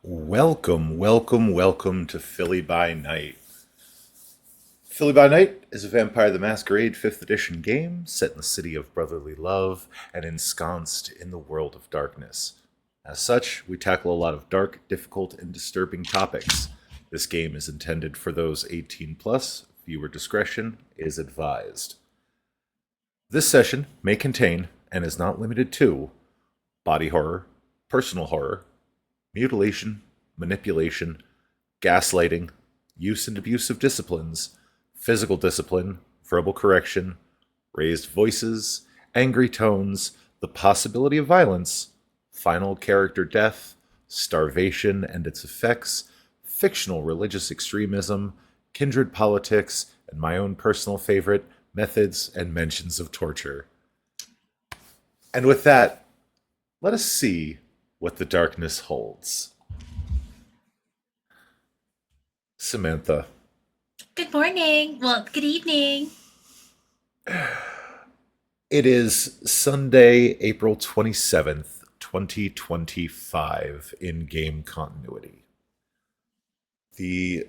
Welcome, welcome, welcome to Philly by Night. Philly by Night is a Vampire the Masquerade 5th edition game set in the city of brotherly love and ensconced in the world of darkness. As such, we tackle a lot of dark, difficult, and disturbing topics. This game is intended for those 18 plus. Viewer discretion is advised. This session may contain, and is not limited to, body horror, personal horror, mutilation, manipulation, gaslighting, use and abuse of disciplines, physical discipline, verbal correction, raised voices, angry tones, the possibility of violence, final character death, starvation and its effects, fictional religious extremism, kindred politics, and my own personal favorite, methods and mentions of torture. And with that, let us see what the darkness holds. Samantha, Good morning. Well, good evening. it is Sunday, April 27th, 2025, in game continuity. The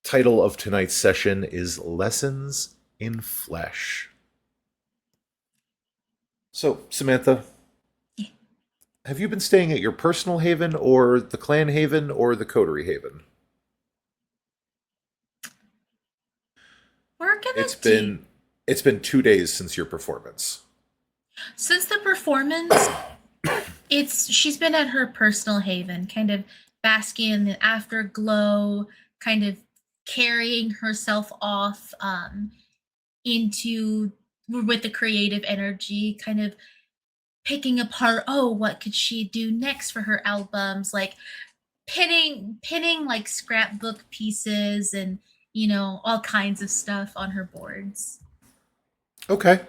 title of tonight's session is Lessons in Flesh. So, Samantha, have you been staying at your personal haven, or the clan haven, or the coterie haven? We're gonna It's do been it's been 2 days since your performance. since the performance, it's she's been at her personal haven, kind of basking in the afterglow, kind of carrying herself off into with the creative energy, kind of picking apart, oh, what could she do next for her albums, like pinning like scrapbook pieces and all kinds of stuff on her boards. Okay.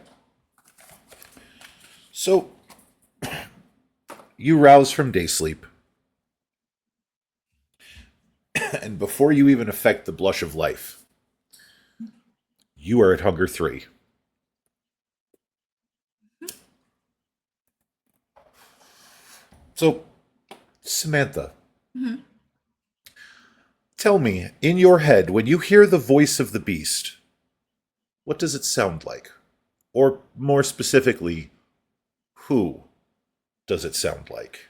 So, you rouse from day sleep, and before you even affect the blush of life, you are at hunger 3. So, Samantha, Mhm. tell me, in your head, when you hear the voice of the beast, what does it sound like? Or more specifically, who does it sound like?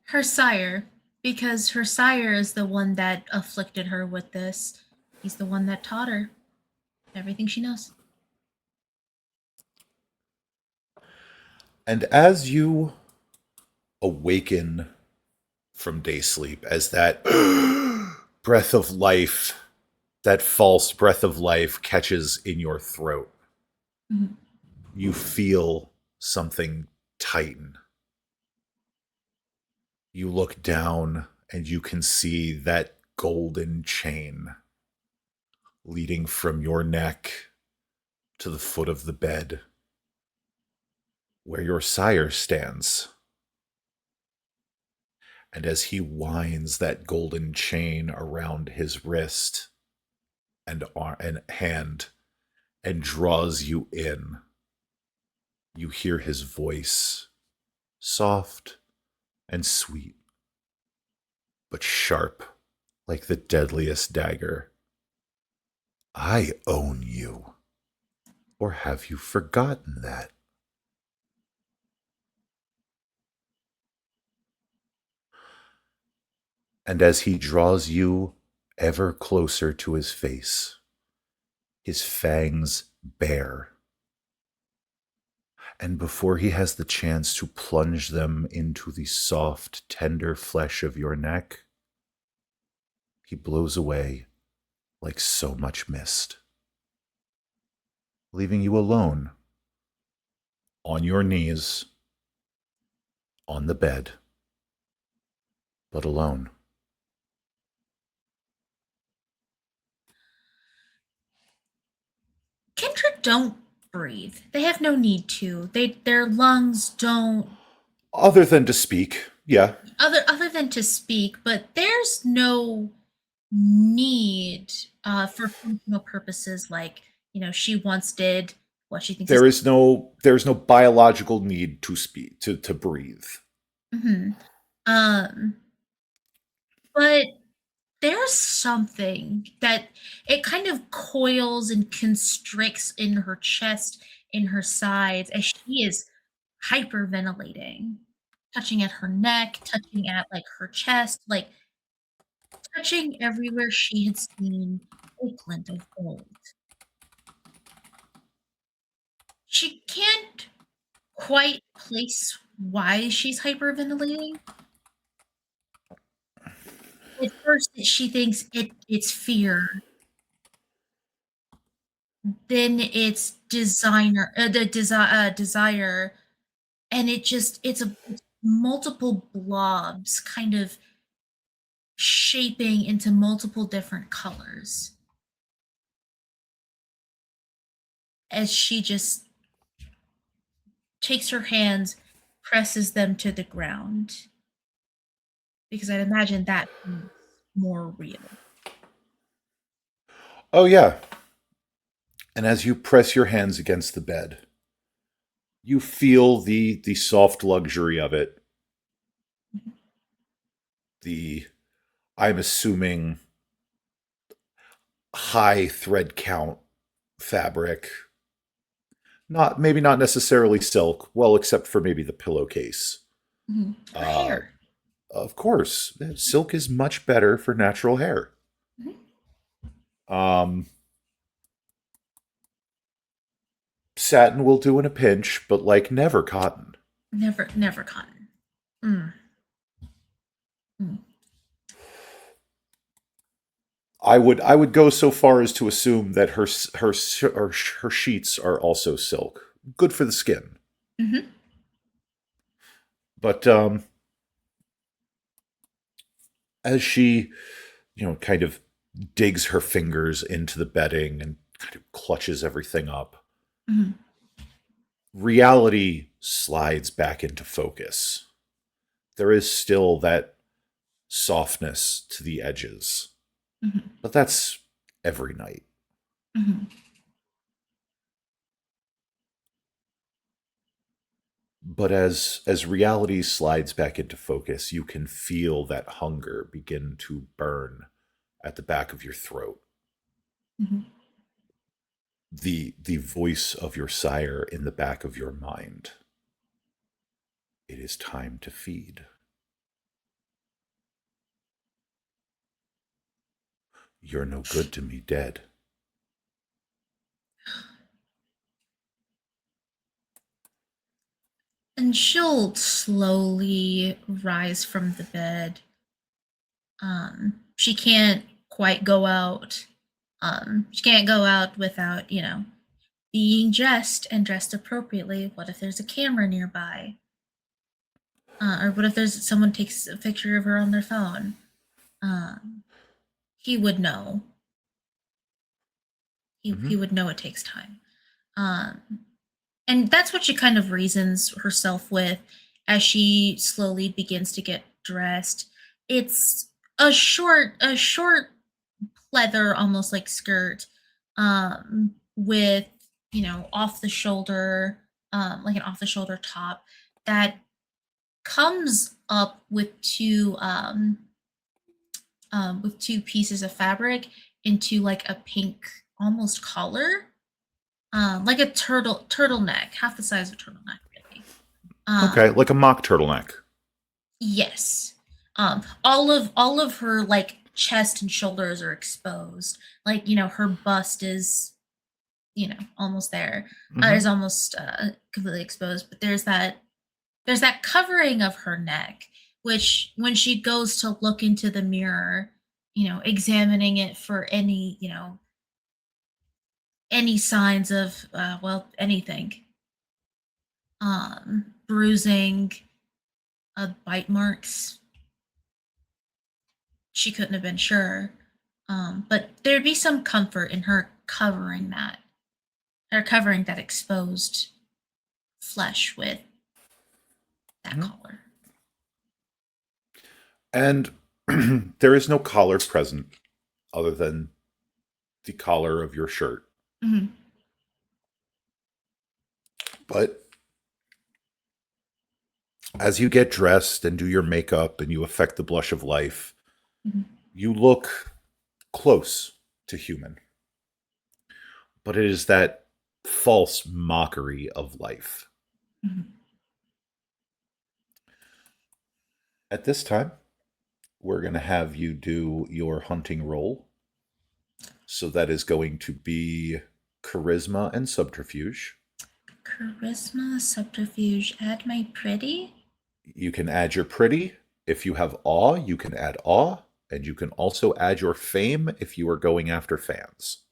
Her sire, because her sire is the one that afflicted her with this. He's the one that taught her everything she knows. And as you awaken from day sleep, as that breath of life, that false breath of life catches in your throat, Mhm. you feel something tighten. You look down and you can see that golden chain leading from your neck to the foot of the bed where your sire stands. And as he winds that golden chain around his wrist and hand and draws you in, you hear his voice, soft and sweet, but sharp like the deadliest dagger. I own you. Or have you forgotten that? And as he draws you ever closer to his face, his fangs bare, and before he has the chance to plunge them into the soft, tender flesh of your neck, he blows away like so much mist, leaving you alone on your knees, on the bed, but alone. Kindred don't breathe. They have no need to. Their lungs don't Other than to speak, yeah. other than to speak, but there's no need for functional purposes like she once did what she thinks is. There's no biological need to speak to breathe. Mhm. Um, but there's something that it kind of coils and constricts in her chest, in her sides, as she is hyperventilating, touching at her neck, touching at like her chest, like touching everywhere she had seen a glint of gold. She can't quite place why she's hyperventilating. At first, she thinks it's fear, then it's desire, and it's multiple blobs kind of shaping into multiple different colors as she just takes her hands, presses them to the ground, because I'd imagine that feels more real. Oh yeah. And as you press your hands against the bed, you feel the soft luxury of it. The I'm assuming high thread count fabric. Not maybe not necessarily silk, well, except for maybe the pillowcase. Mhm. Her Uh, hair. of course, silk is much better for natural hair. Mhm. Um, Satin will do in a pinch, but like never cotton. Never cotton. Mm. Mm. I would go so far as to assume that her sheets are also silk. Good for the skin. Mhm. But as she, kind of digs her fingers into the bedding and kind of clutches everything up, Mhm. reality slides back into focus. There is still that softness to the edges, Mhm. but that's every night. Mhm. But as reality slides back into focus, you can feel that hunger begin to burn at the back of your throat. Mhm. The voice of your sire in the back of your mind. It is time to feed. You're no good to me dead. And she'll slowly rise from the bed. She can't quite go out. She can't go out without, being dressed and dressed appropriately. What if there's a camera nearby? Or what if there's someone takes a picture of her on their phone? Um, he would know. He Mhm. would know it takes time. Um, and that's what she kind of reasons herself with as she slowly begins to get dressed. It's a short leather, almost like skirt, with off the shoulder, like an off the shoulder top that comes up with two pieces of fabric into like a pink almost collar, like a turtleneck, half the size of a turtleneck, really. Okay, Um, like a mock turtleneck. yes. All of her like chest and shoulders are exposed. Like her bust is almost there. Is Hmm. almost completely exposed. But there's that covering of her neck, which when she goes to look into the mirror, examining it for any signs of anything, bruising, bite marks. She couldn't have been sure, but there'd be some comfort in her covering that exposed flesh with that Hmm. collar. And there is no collar present other than the collar of your shirt. Mhm. But as you get dressed and do your makeup and you affect the blush of life, Mhm. you look close to human. But it is that false mockery of life. Mhm. At this time, we're going to have you do your hunting roll. So that is going to be charisma and subterfuge. Charisma, subterfuge, add my pretty. You can add your pretty. If you have awe, you can add awe. And you can also add your fame if you are going after fans.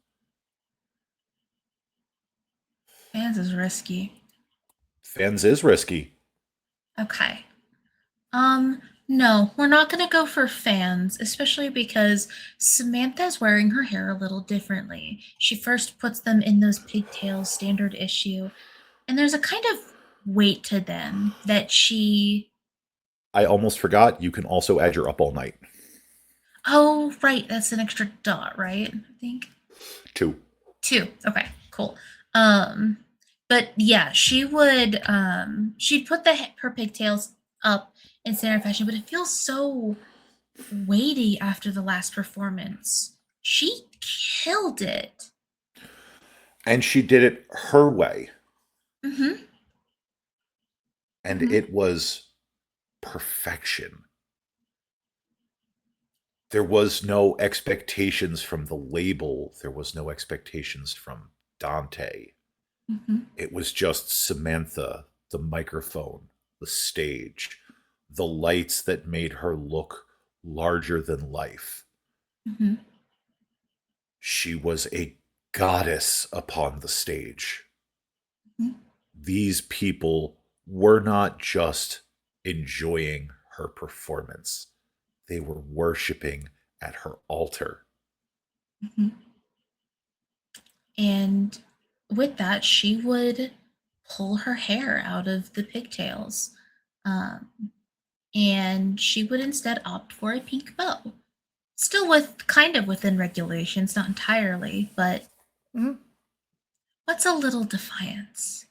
Fans is risky. Fans is risky. Okay. No, we're not gonna go for fans, especially because Samantha's wearing her hair a little differently. She first puts them in those pigtails, standard issue, and there's a kind of weight to them that she. I almost forgot, you can also add your up all night. Oh, right, that's an extra dot, right? I think. Two. Two. Okay, cool. Um, but yeah, she'd put her pigtails up in standard fashion, but it feels so weighty after the last performance. She killed it. And she did it her way. Mm-hmm. And Mm-hmm. it was perfection. There was no expectations from the label. There was no expectations from Dante. Mm-hmm. It was just Samantha, the microphone, the stage, the lights that made her look larger than life. Mm-hmm. She was a goddess upon the stage. Mm-hmm. These people were not just enjoying her performance, they were worshiping at her altar. Mm-hmm. And with that, she would pull her hair out of the pigtails. Um, and she would instead opt for a pink bow. Still with kind of within regulations, not entirely, but Mhm. what's a little defiance?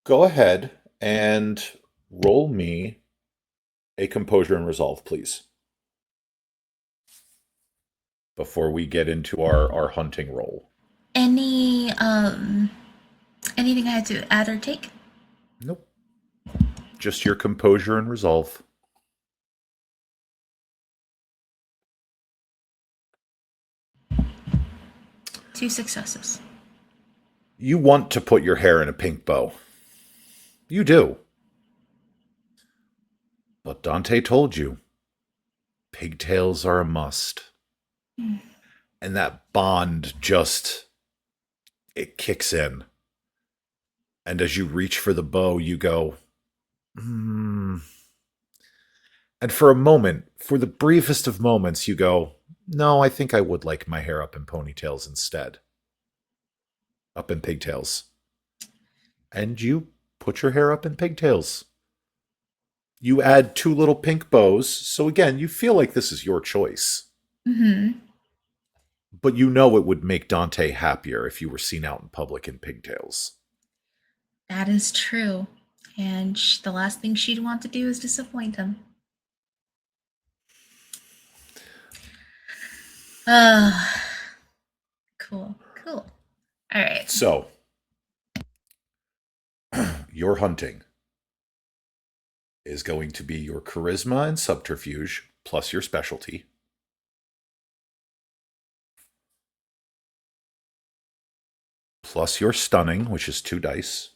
Go ahead and roll me a composure and resolve, please, before we get into our hunting roll. Any anything I had to add or take? Nope. Just your composure and resolve. Two successes. You want to put your hair in a pink bow. You do. But Dante told you pigtails are a must. Mm. And that bond just, it kicks in. And as you reach for the bow, you go, hmm. And for a moment, for the briefest of moments, you go, no, I think I would like my hair up in ponytails instead. Up in pigtails. And you put your hair up in pigtails. You add two little pink bows. So again, you feel like this is your choice. Mm-hmm. But you know it would make Dante happier if you were seen out in public in pigtails. That is true. And the last thing she'd want to do is disappoint him. Uh, cool. Cool. All right. So, your hunting is going to be your charisma and subterfuge plus your specialty, plus your stunning, which is two dice.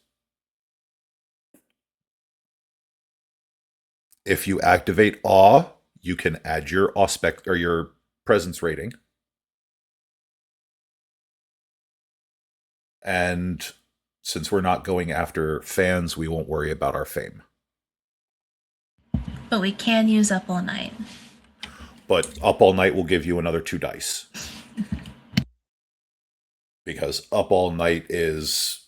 If you activate awe, you can add your aspect or your presence rating. And since we're not going after fans, we won't worry about our fame. But we can use up all night. But up all night will give you another two dice. Because up all night is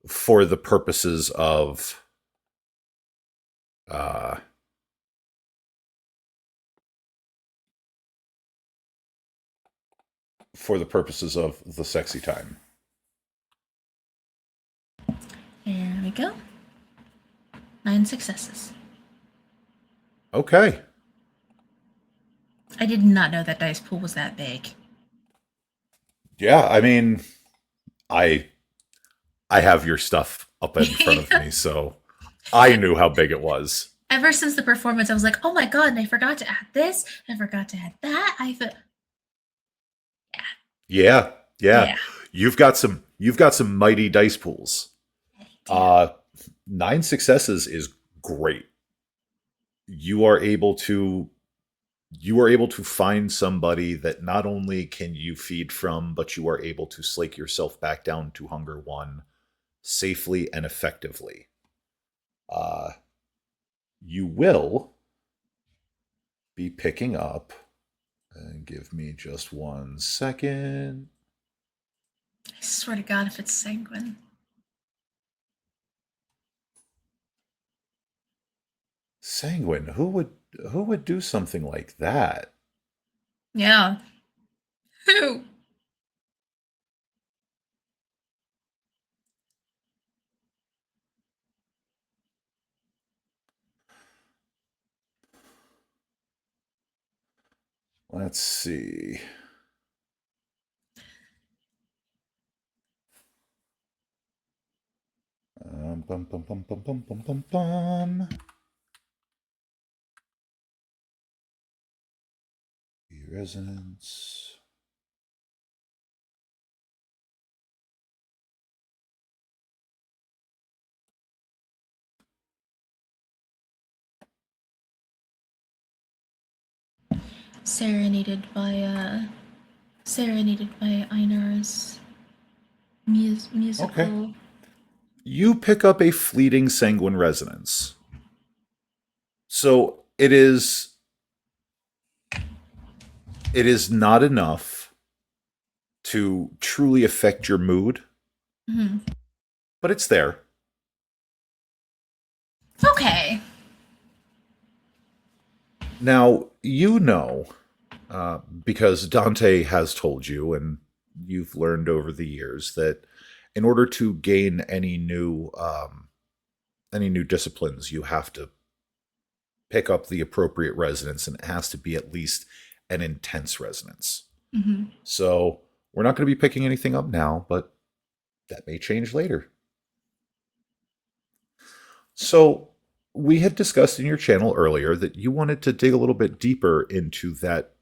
for the purposes of uh, the sexy time. you go. 9 successes. Okay. I did not know that dice pool was that big. Yeah, I mean, I I have your stuff up in front of me, so I knew how big it was. Ever since the performance, I was like, oh my god, and I forgot to add this, I forgot to add that. I thought, Yeah, yeah. yeah, You've got some mighty dice pools. I do. Uh 9 successes is great. You are able to you are able to find somebody that not only can you feed from, but you are able to slake yourself back down to hunger one safely and effectively. Uh, you will be picking up, and give me just 1 second. I swear to God, if it's sanguine. Sanguine, who would do something like that? Yeah. Who? Let's see. Bum, bum, bum, bum, bum, bum, bum, bum. Resonance. Serenaded by Einar's Okay. musical. You pick up a fleeting sanguine resonance. So it is not enough to truly affect your mood, Mhm. but it's there. Okay. Now, because Dante has told you, and you've learned over the years, that in order to gain any new disciplines, you have to pick up the appropriate resonance, and it has to be at least an intense resonance. Hmm. So we're not going to be picking anything up now, but that may change later. So we had discussed in your channel earlier that you wanted to dig a little bit deeper into that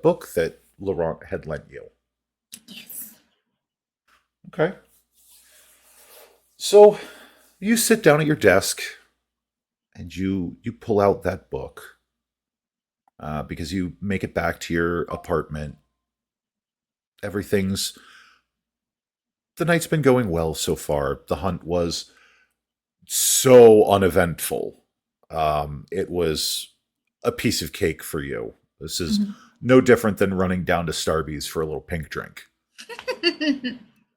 book that Laurent had lent you. Yes. Okay. So you sit down at your desk and you pull out that book because you make it back to your apartment. Everything's the night's been going well so far. The hunt was so uneventful. It was a piece of cake for you. This is Hmm. no different than running down to Starbucks for a little pink drink.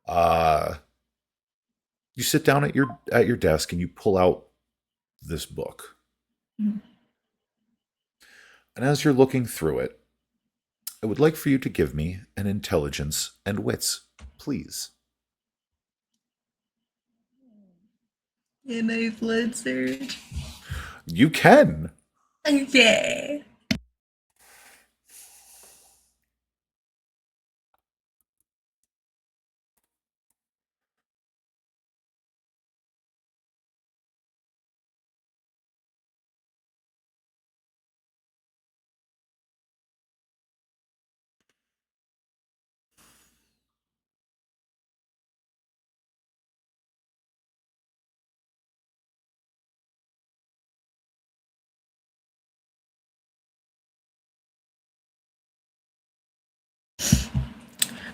Uh, you sit down at your desk and you pull out this book. And as you're looking through it, I would like for you to give me an intelligence and wits, please. And I blood surge. You can. Okay.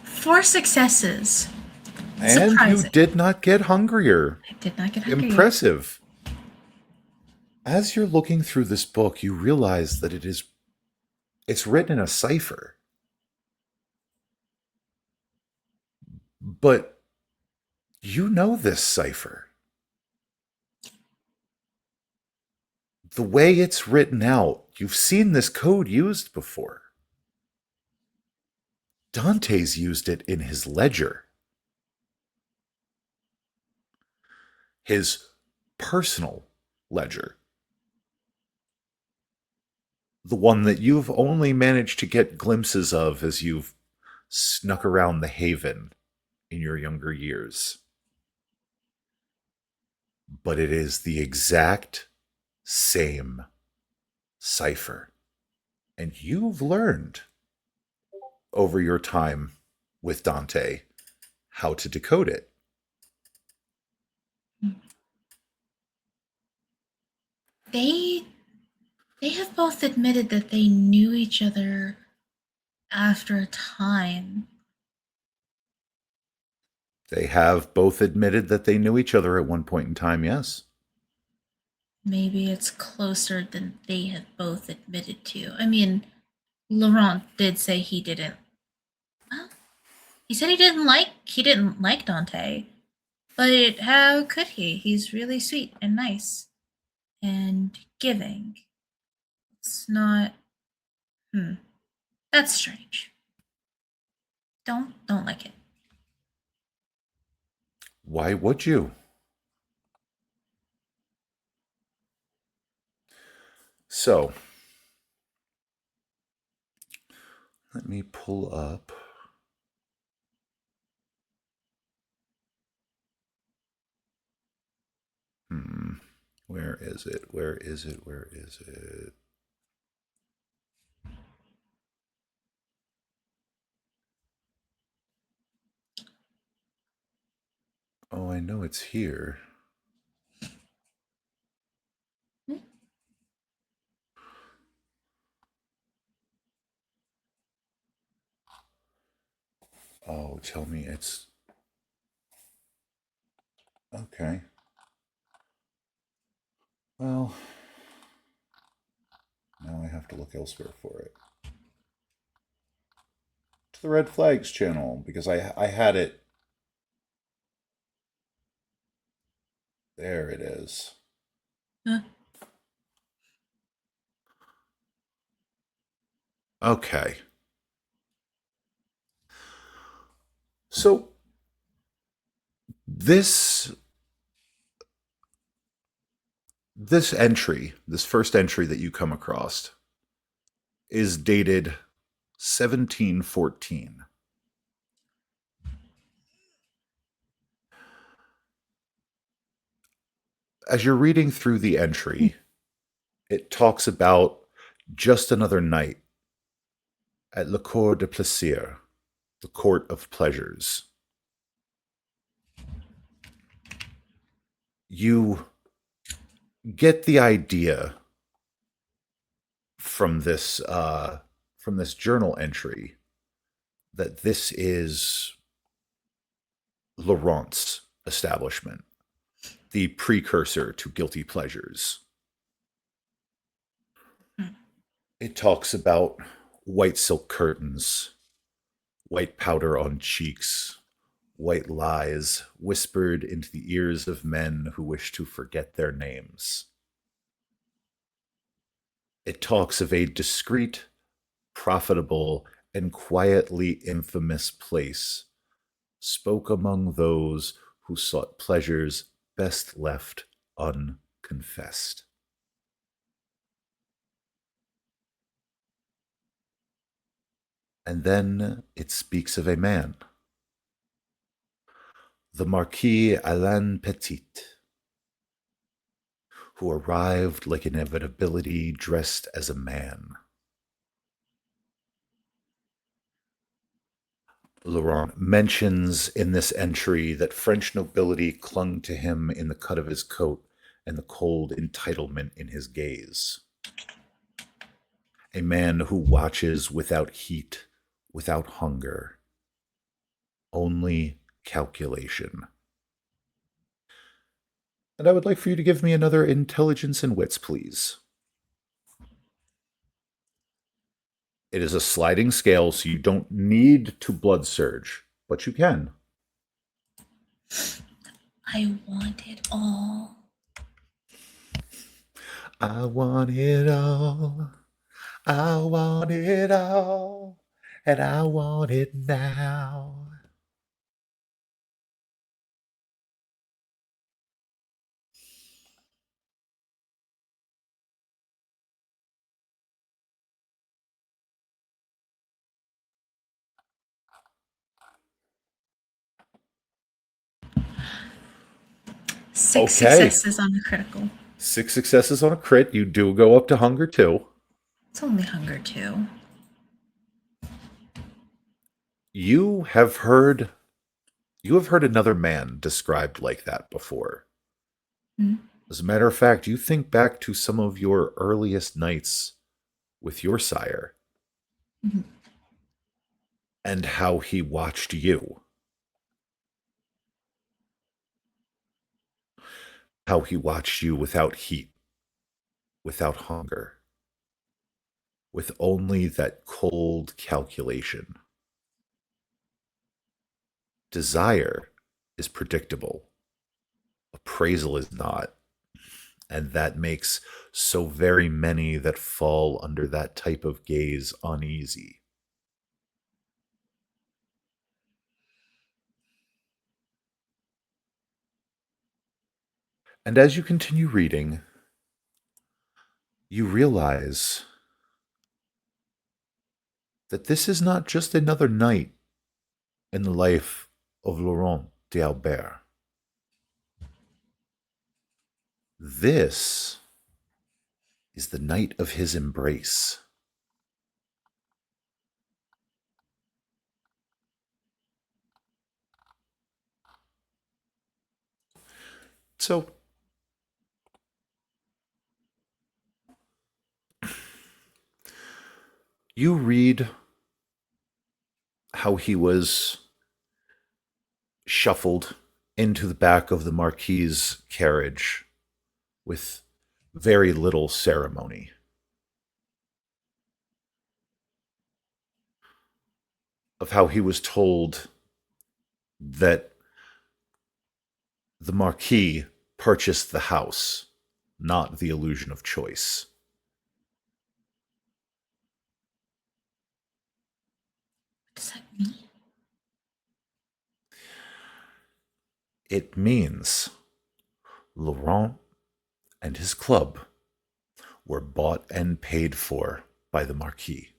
Four successes. And you Surprising. did not get hungrier. I did not get hungry. Impressive. As you're looking through this book, you realize that it's written in a cipher. But you know this cipher. The way it's written out, you've seen this code used before. Dante's used it in his ledger. His personal ledger, the one that you've only managed to get glimpses of as you've snuck around the haven in your younger years. But it is the exact same cipher. And you've learned over your time with Dante how to decode it. They they have both admitted that they knew each other after a time. They have both admitted that they knew each other at one point in time, yes. Maybe it's closer than they have both admitted to. I mean, Laurent did say he didn't. Well, he said he didn't like Dante. But how could he? He's really sweet and nice and giving. It's not. Hmm. That's strange. Don't like it. Why would you? So, let me pull up. Where is it? Where is it? Where is it? Oh, I know it's here. Oh, tell me it's okay. Well, now I have to look elsewhere for it. To the Red Flags channel because I had it. There it is. Huh? Okay. So this this entry, this first entry that you come across is dated 1714. As you're reading through the entry, it talks about just another night at Le Cour de Plaisir, the Court of Pleasures. You get the idea from this journal entry that this is Laurent's establishment, the precursor to Guilty Pleasures. It talks about white silk curtains, white powder on cheeks, white lies whispered into the ears of men who wish to forget their names. It talks of a discreet, profitable, and quietly infamous place, spoke among those who sought pleasures best left unconfessed. And then it speaks of a man, the Marquis Alain Petit, who arrived like inevitability dressed as a man. Laurent mentions in this entry that French nobility clung to him in the cut of his coat and the cold entitlement in his gaze. A man who watches without heat, without hunger, only calculation. And I would like for you to give me another intelligence and wits, please. It is a sliding scale, so you don't need to blood surge, but you can. I want it all. I want it all. I want it all. And I want it now. Six Okay. successes on the critical. 6 successes on a crit. You do go up to hunger too. It's only hunger too. You have heard you have heard another man described like that before. Mm. As a matter of fact, you think back to some of your earliest nights with your sire Mhm. and how he watched you. How he watched you without heat, without hunger, with only that cold calculation. Desire is predictable, appraisal is not, and that makes so very many that fall under that type of gaze uneasy. And as you continue reading, you realize that this is not just another night in the life of Laurent d'Albert. This is the night of his embrace. So, you read how he was shuffled into the back of the Marquis's carriage with very little ceremony. Of how he was told that the Marquis purchased the house, not the illusion of choice. What does that mean? It means Laurent and his club were bought and paid for by the Marquis.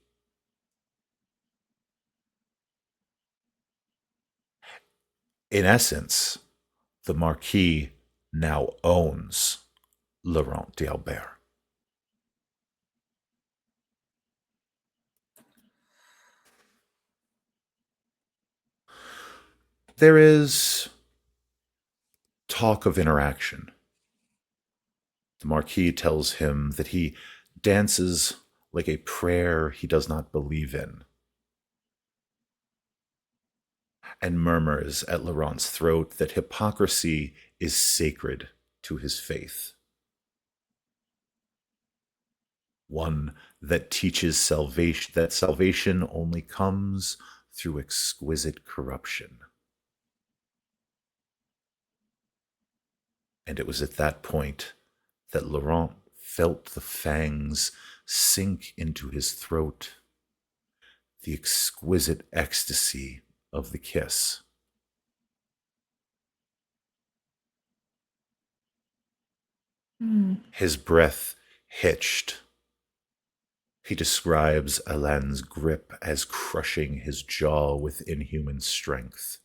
In essence, the Marquis now owns Laurent d'Albert. There is talk of interaction. The Marquis tells him that he dances like a prayer he does not believe in, and murmurs at Laurent's throat that hypocrisy is sacred to his faith. One that teaches salvation, that salvation only comes through exquisite corruption. And it was at that point that Laurent felt the fangs sink into his throat, the exquisite ecstasy of the kiss. Hmm. His breath hitched. He describes Alain's grip as crushing his jaw with inhuman strength,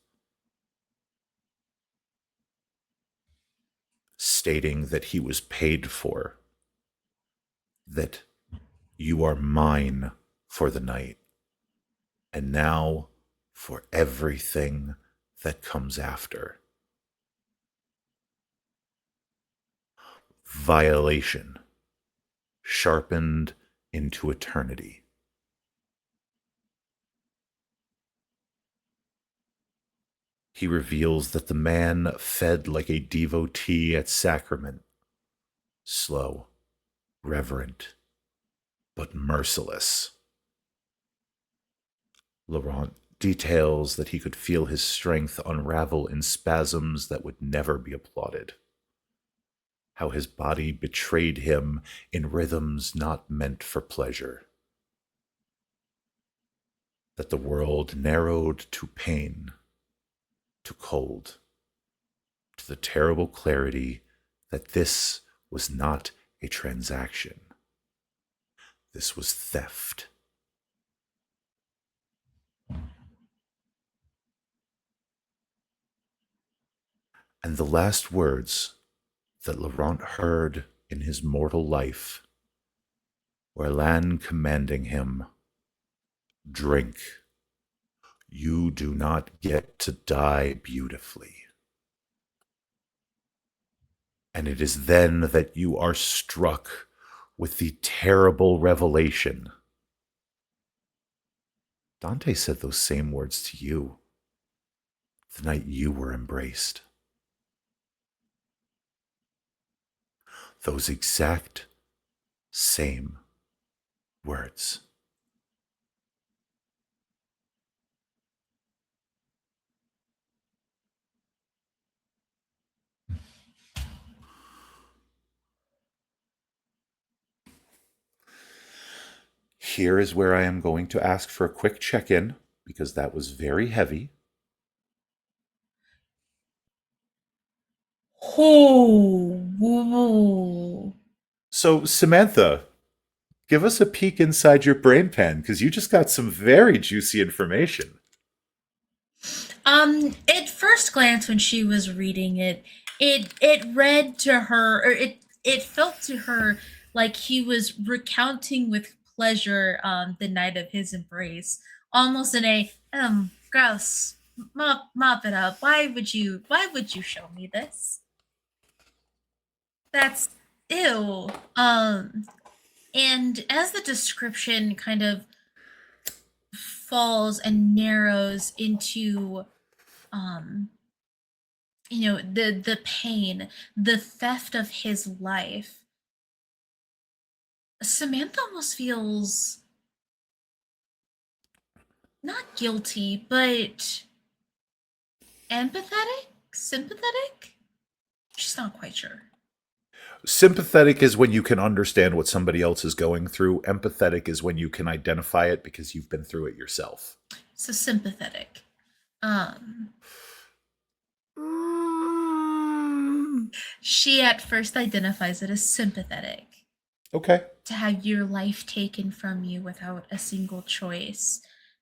stating that he was paid for, that you are mine for the night, and now for everything that comes after. Violation, sharpened into eternity. He reveals that the man fed like a devotee at sacrament, slow, reverent, but merciless. Laurent details that he could feel his strength unravel in spasms that would never be applauded. How his body betrayed him in rhythms not meant for pleasure. That the world narrowed to pain, to cold, to the terrible clarity that this was not a transaction. This was theft. And the last words that Laurent heard in his mortal life, were Lan commanding him, "Drink. You do not get to die beautifully." And it is then that you are struck with the terrible revelation. Dante said those same words to you the night you were embraced. Those exact same words. Here is where I am going to ask for a quick check in because that was very heavy. Oh, So, Samantha, give us a peek inside your brain pan because you just got some very juicy information. at first glance, when she was reading it, it read to her, or it felt to her like he was recounting with pleasure the night of his embrace, almost in a gross, mop it up. Why would you show me this? That's ew. And as the description kind of falls and narrows into um the pain, the theft of his life, Samantha almost feels not guilty but empathetic, sympathetic. She's not quite sure. Sympathetic is when you can understand what somebody else is going through. Empathetic is when you can identify it because you've been through it yourself. So sympathetic. um she at first identifies it as sympathetic, Okay. to have your life taken from you without a single choice.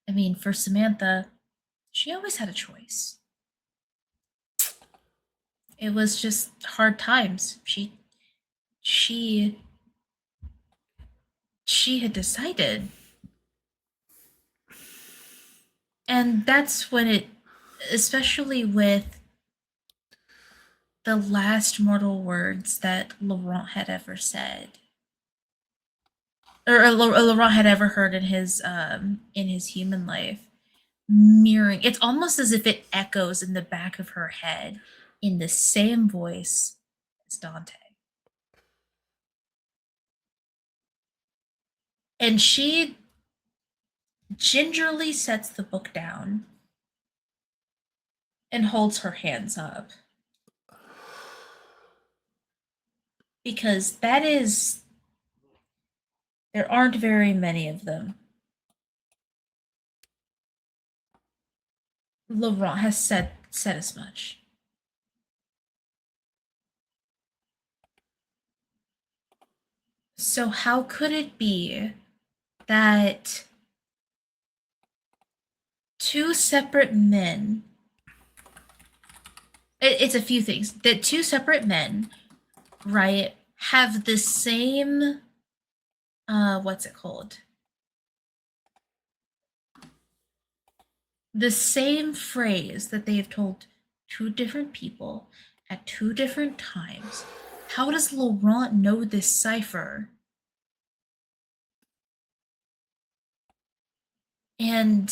I mean, for Samantha, she always had a choice. It was just hard times. She she had decided. And that's when it, especially with the last mortal words that Laurent had ever said, or Laurent had ever heard in his human life, mirroring. It's almost as if it echoes in the back of her head in the same voice as Dante. And she gingerly sets the book down and holds her hands up. Because there aren't very many of them. Laurent has said as much. So how could it be that two separate men, it's a few things, that two separate men, right, have the same, what's it called? The same phrase that they have told two different people at two different times. How does Laurent know this cipher? And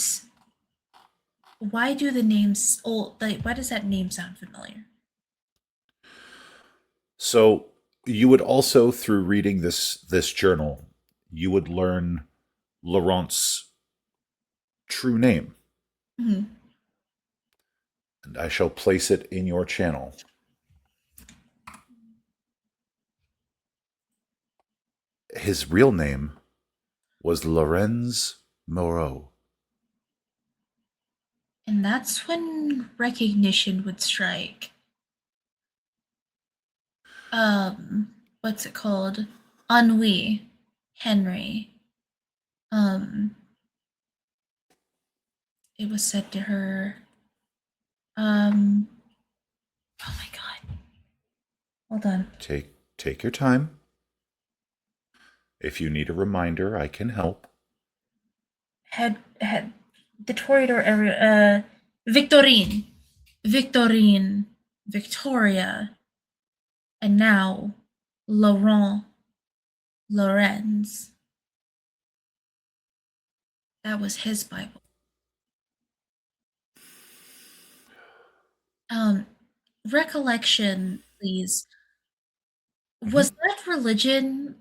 why do the names, why does that name sound familiar? So you would also, through reading this journal, you would learn Laurent's true name, Mhm. and I shall place it in your channel. His real name was Lorenz Moreau. And that's when recognition would strike. What's it called? Ennui, Henry. Um, it was said to her, um, oh my god. Hold on. Take your time. If you need a reminder, I can help. Had the Toreador area. Victorine, Victorine, Victoria, and now Laurent, Lorenz. That was his Bible. Um, recollection, please. Mhm. Was that religion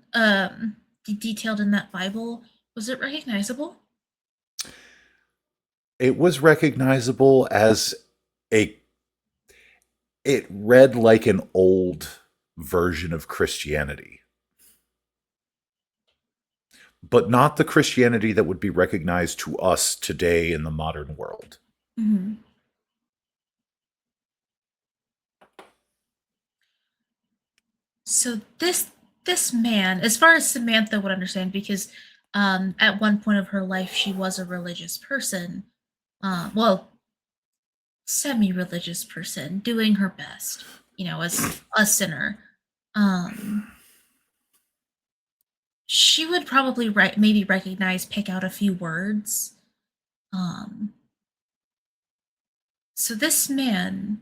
detailed in that Bible? Was it recognizable? It was recognizable as a. It read like an old version of Christianity, but not the Christianity that would be recognized to us today in the modern world. Mhm. So this man, as far as Samantha would understand, because at one point of her life she was a religious person, well, semi-religious person, doing her best, as a sinner. Um, she would probably maybe recognize, pick out a few words. Um, so this man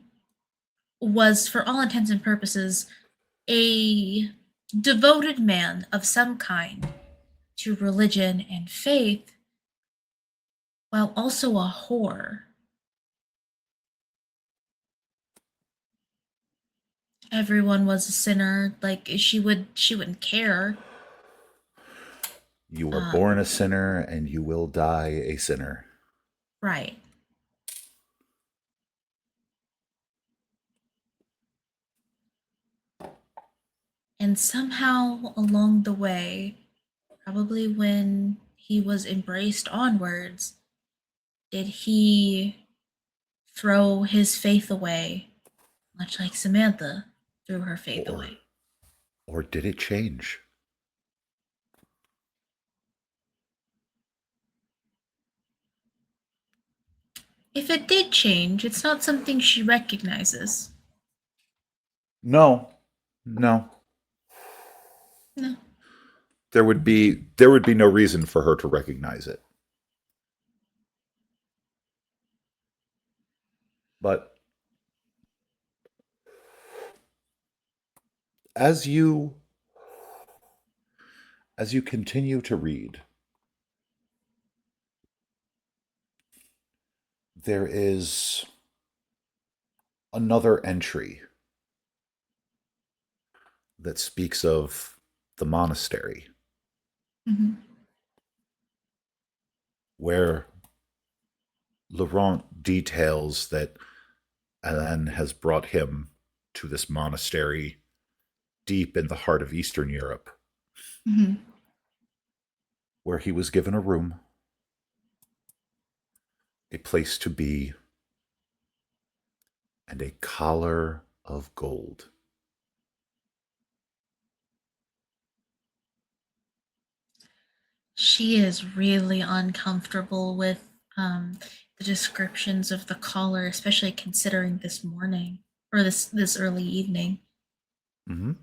was, for all intents and purposes, a devoted man of some kind to religion and faith, while also a whore. Everyone was a sinner. Like she wouldn't care. You were Uh, born a sinner and you will die a sinner. right. And somehow along the way, probably when he was embraced onwards, did he throw his faith away, much like Samantha threw her faith Or away. or did it change? If it did change, it's not something she recognizes. No. No. No. There would be no reason for her to recognize it. But as you as you continue to read, there is another entry that speaks of the monastery Mhm. where Laurent details that Alain has brought him to this monastery deep in the heart of Eastern Europe, Mhm. where he was given a room, a place to be, and a collar of gold. She is really uncomfortable with the descriptions of the collar, especially considering this morning or this early evening. Mm-hmm.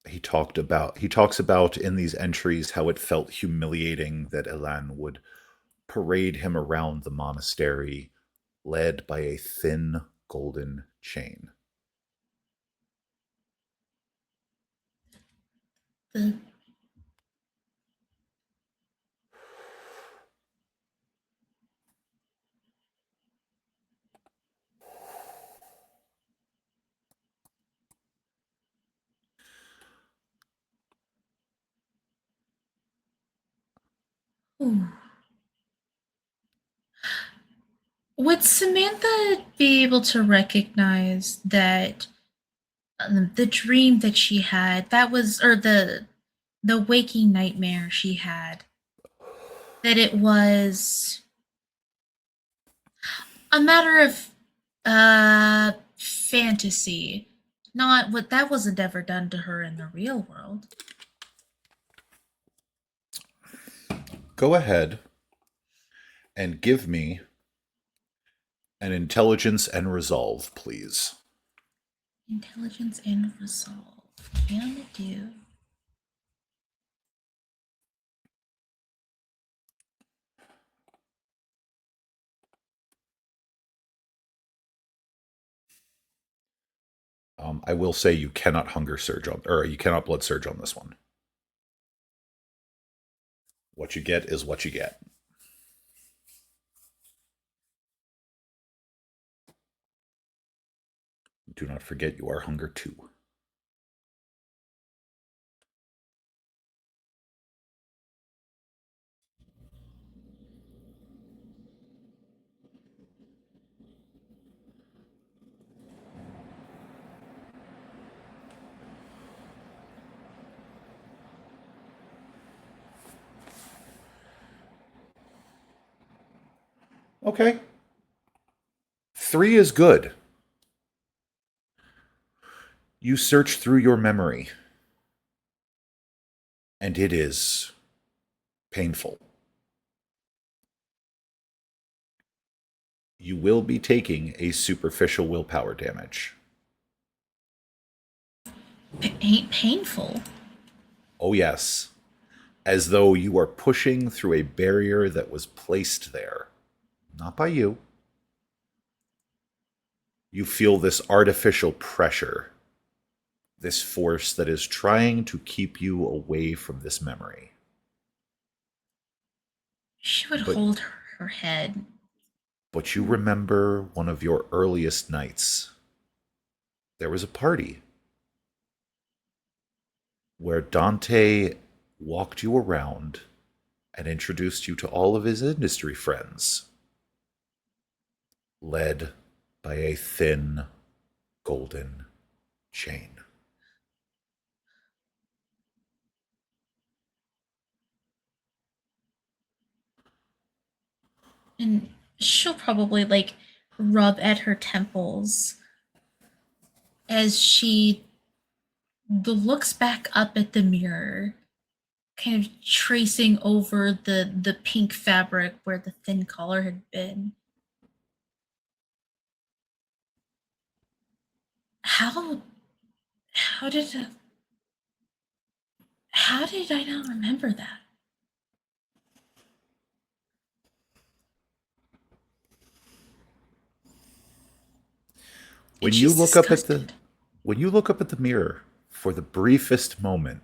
He talks about in these entries how it felt humiliating that Elan would parade him around the monastery led by a thin golden chain. The ooh. Would Samantha be able to recognize that the dream that she had, that was, or the waking nightmare she had, that it was a matter of fantasy, not what that wasn't ever done to her in the real world? Go ahead and give me And intelligence and resolve, please. Intelligence and resolve. Can do. I will say you cannot hunger surge on, or you cannot blood surge on this one. What you get is what you get. Do not forget you are hunger 2. Okay. 3 is good. You search through your memory, and it is painful. You will be taking a superficial willpower damage. Ain't painful. Oh, yes. As though you are pushing through a barrier that was placed there. Not by you. You feel this artificial pressure, this force that is trying to keep you away from this memory. She would But hold her head. but you remember one of your earliest nights. There was a party where Dante walked you around and introduced you to all of his industry friends, led by a thin golden chain. And she'll probably like rub at her temples as she looks back up at the mirror, kind of tracing over the pink fabric where the thin collar had been. How how did how did I not remember that? And When you she's look up at the disgusted. when you look up at the mirror for the briefest moment,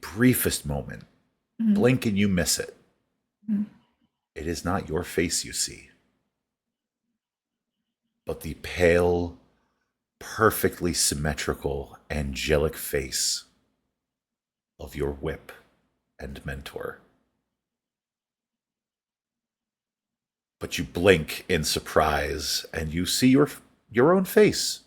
Mhm. blink and you miss it. Mhm. It is not your face you see, but the pale, perfectly symmetrical, angelic face of your whip and mentor. But you blink in surprise and you see your own face.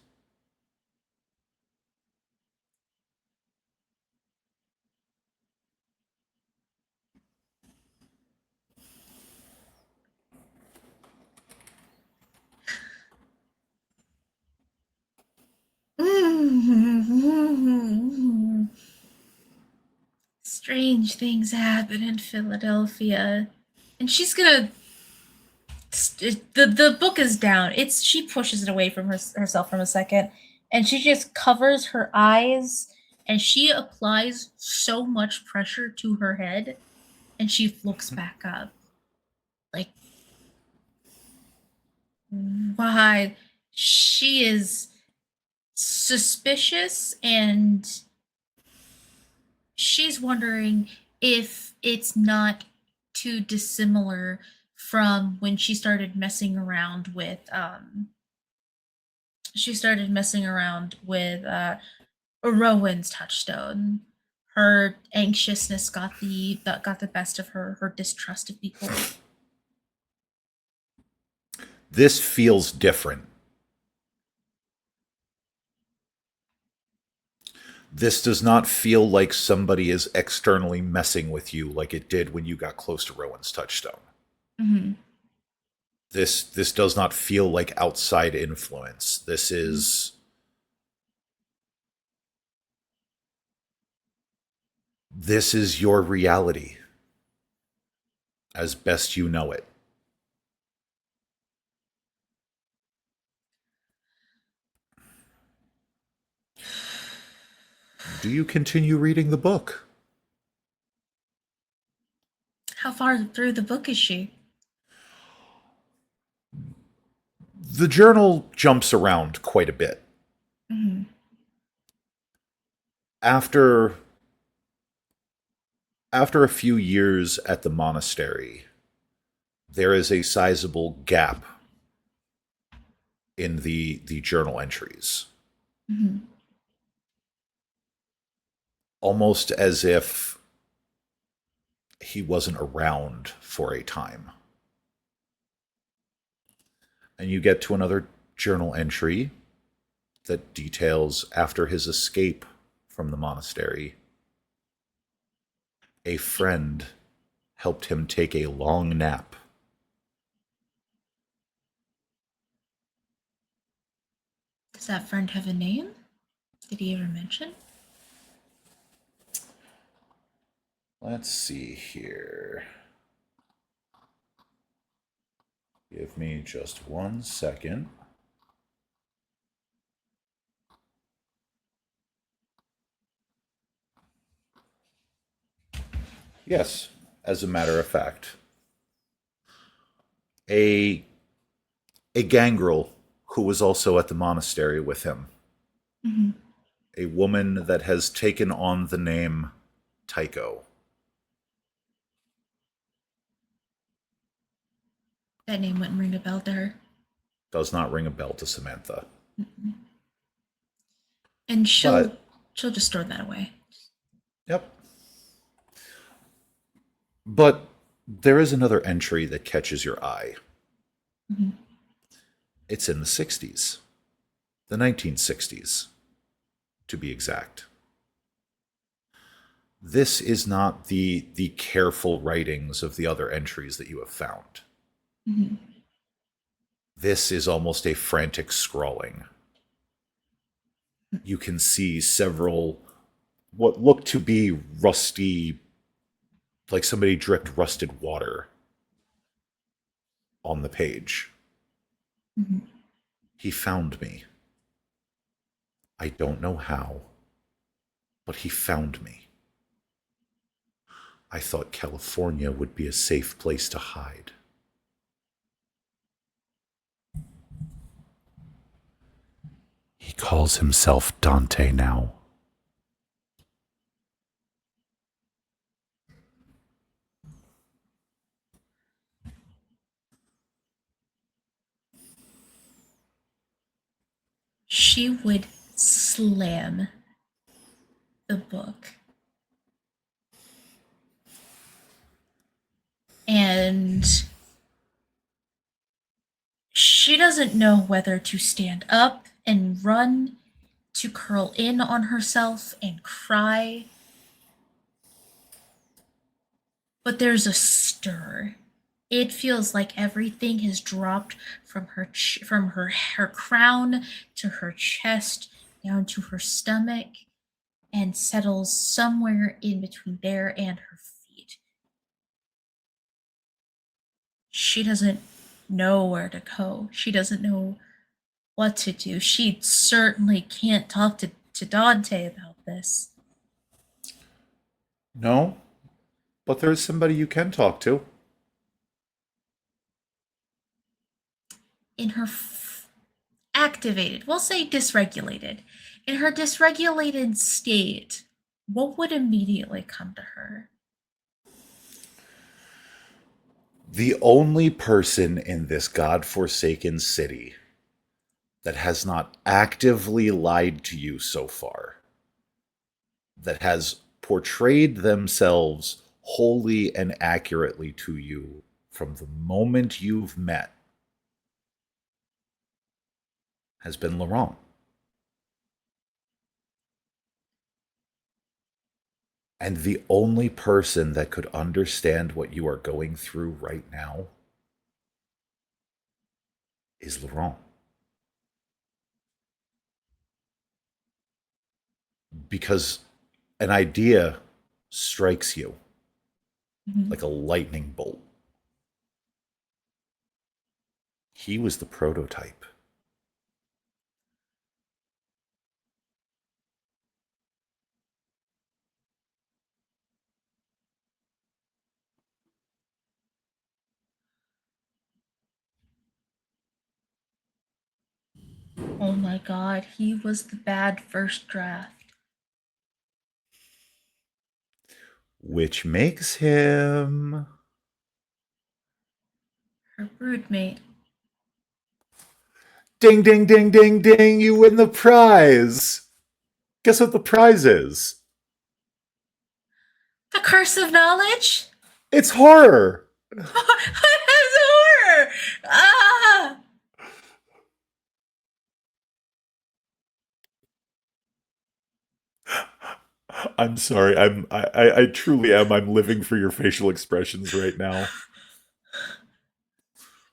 Strange things happen in Philadelphia. And she's gonna the book is down. It's she pushes it away from herself from a second, and she just covers her eyes, and she applies so much pressure to her head, and she looks back up like, why? She is suspicious, and she's wondering if it's not too dissimilar from when she started messing around with Rowan's touchstone. Her anxiousness got the best of her distrust of people. This feels different. This does not feel like somebody is externally messing with you like it did when you got close to Rowan's touchstone. Hmm. This does not feel like outside influence. This is your reality as best you know it. Do you continue reading the book? How far through the book is she? The journal jumps around quite a bit. Hmm. After after a few years at the monastery, there is a sizable gap in the journal entries, Hmm. almost as if he wasn't around for a time. And you get to another journal entry that details after his escape from the monastery, a friend helped him take a long nap. Does that friend have a name? Did he ever mention? Let's see here. Give me just 1 second. Yes, as a matter of fact, a a gangrel who was also at the monastery with him, Hmm. a woman that has taken on the name Tycho. That name wouldn't ring a bell to her. Does not ring a bell to Samantha. Mm-mm. And But, she'll just store that away. yep. But there is another entry that catches your eye. Hmm. It's in the 60s, the 1960s, to be exact. This is not the careful writings of the other entries that you have found. Hmm. This is almost a frantic scrawling. You can see several what look to be rusty, like somebody dripped rusted water on the page. Hmm. He found me. I don't know how, but he found me. I thought California would be a safe place to hide. He calls himself Dante now. She would slam the book. And she doesn't know whether to stand up and run, to curl in on herself and cry. But there's a stir. It feels like everything has dropped from her crown to her chest down to her stomach and settles somewhere in between there and her feet. She doesn't know where to go. She doesn't know what to do. She certainly can't talk to Dante about this. No, but there's somebody you can talk to. In her activated, we'll say dysregulated, in her dysregulated state, what would immediately come to her? The only person in this godforsaken city that has not actively lied to you so far, that has portrayed themselves wholly and accurately to you from the moment you've met, has been Laurent. And the only person that could understand what you are going through right now is Laurent. Because an idea strikes you Mhm. like a lightning bolt. He was the prototype. Oh my god, he was the bad first draft. Which makes him. Her broodmate. Ding, ding, ding, ding, ding, you win the prize! Guess what the prize is? The curse of knowledge? It's horror! Horror! Ah! I'm sorry. I truly am. I'm living for your facial expressions right now.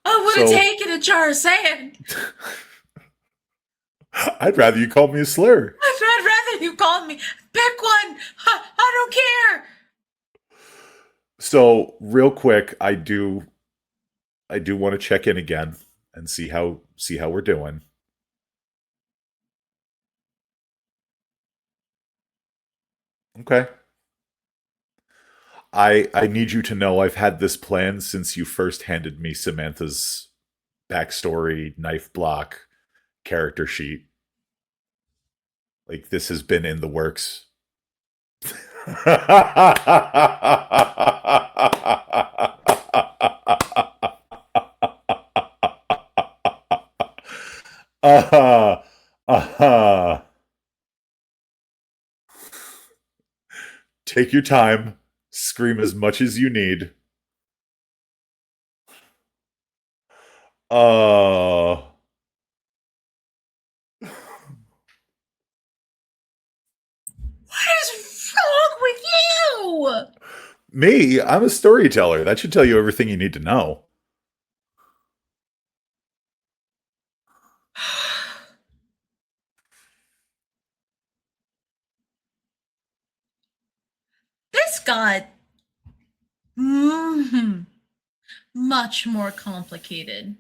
I would have So taken a jar of sand. I'd rather you call me a slur. I'd rather you call me. Pick one. I don't care. So real quick, I do want to check in again and see how we're doing. Okay. I need you to know I've had this plan since you first handed me Samantha's backstory, knife block, character sheet. Like this has been in the works. uh-huh. Uh-huh. Take your time. Scream as much as you need. Uh What is wrong with you? Me, I'm a storyteller. That should tell you everything you need to know. This got mm, much more complicated.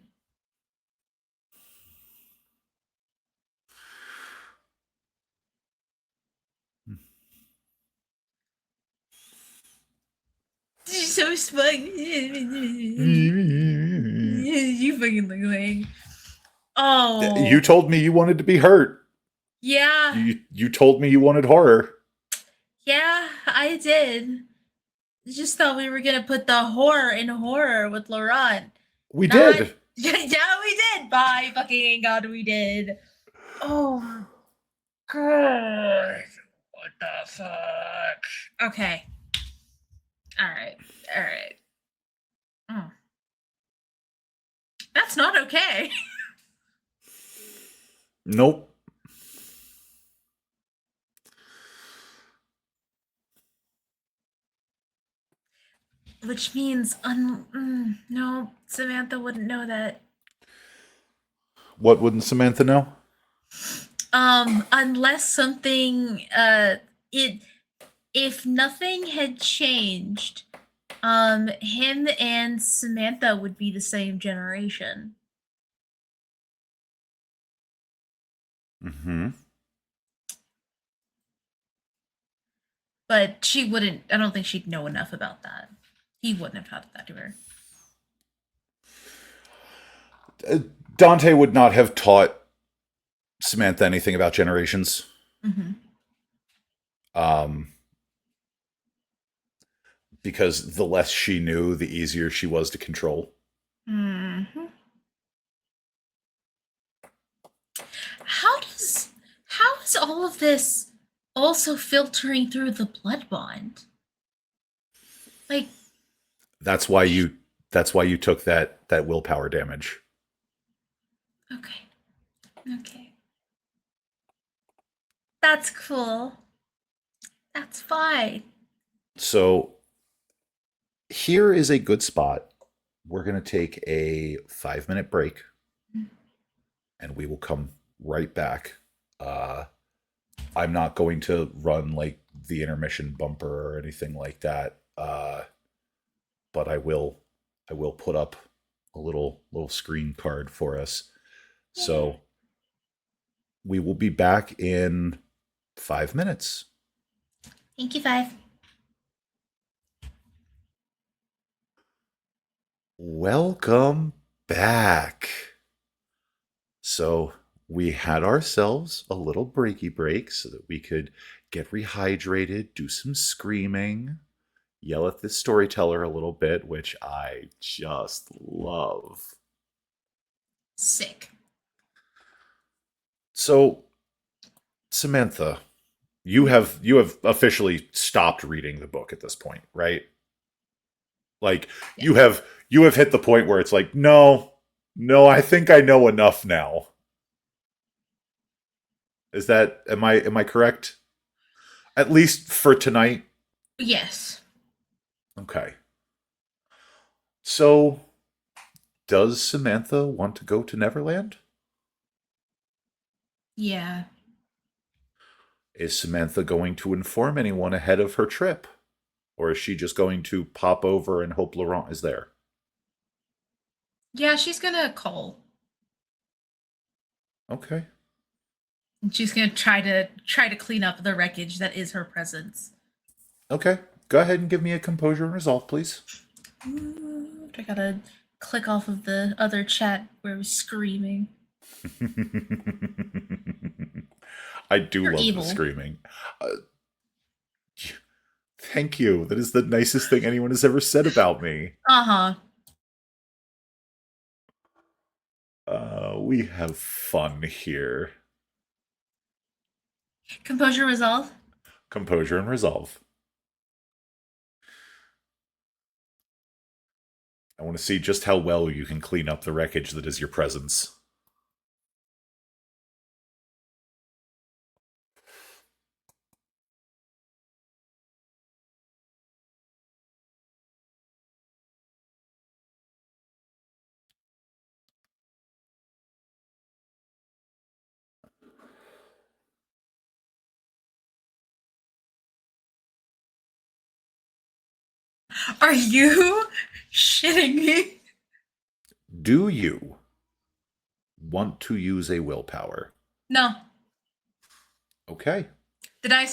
So smug. You fucking look like. You Oh, told me you wanted to be hurt. yeah. You told me you wanted horror. Yeah, I did. Just thought we were gonna put the horror in horror with Laurent. We Not. did. Yeah, we did. By fucking God, we did. Oh my God. What the fuck? Okay. All right. All right. Mm. That's not okay. Nope. Which means, no, Samantha wouldn't know that. What wouldn't Samantha know? Unless something, it, if nothing had changed, him and Samantha would be the same generation. Mm-hmm. But she wouldn't, I don't think she'd know enough about that. He wouldn't have taught that to her. Dante would not have taught Samantha anything about generations. Mm-hmm. Um, because the less she knew, the easier she was to control. Mm-hmm. How is all of this also filtering through the blood bond? Like, That's why you took that willpower damage. okay. Okay. That's cool. That's fine. So here is a good spot. We're going to take a 5-minute break and we will come right back. I'm not going to run like the intermission bumper or anything like that. But I will put up a little screen card for us. Yay. So we will be back in 5 minutes. Thank you, Five. Welcome back. So We had ourselves a little breaky break so that we could get rehydrated, do some screaming, yell at the storyteller a little bit, which I just love. Sick. So, Samantha, you Mhm. have officially stopped reading the book at this point, right? Like Yeah. you have hit the point where it's like, no, no, I think I know enough now. Is that am I correct? At least for tonight. Yes. Okay. So, does Samantha want to go to Neverland? Yeah. Is Samantha going to inform anyone ahead of her trip? Or is she just going to pop over and hope Laurent is there? Yeah, she's gonna call. Okay. And she's gonna try to clean up the wreckage that is her presence. Okay. Go ahead and give me a composure and resolve, please. Ooh, I gotta click off of the other chat where I was screaming. I do You're love the evil. screaming. Uh, Thank you. That is the nicest thing anyone has ever said about me. Uh-huh. We have fun here. Composure resolve. Composure and resolve. I want to see just how well you can clean up the wreckage that is your presence. Are you shitting me? Do you want to use a willpower? No. Okay. Did I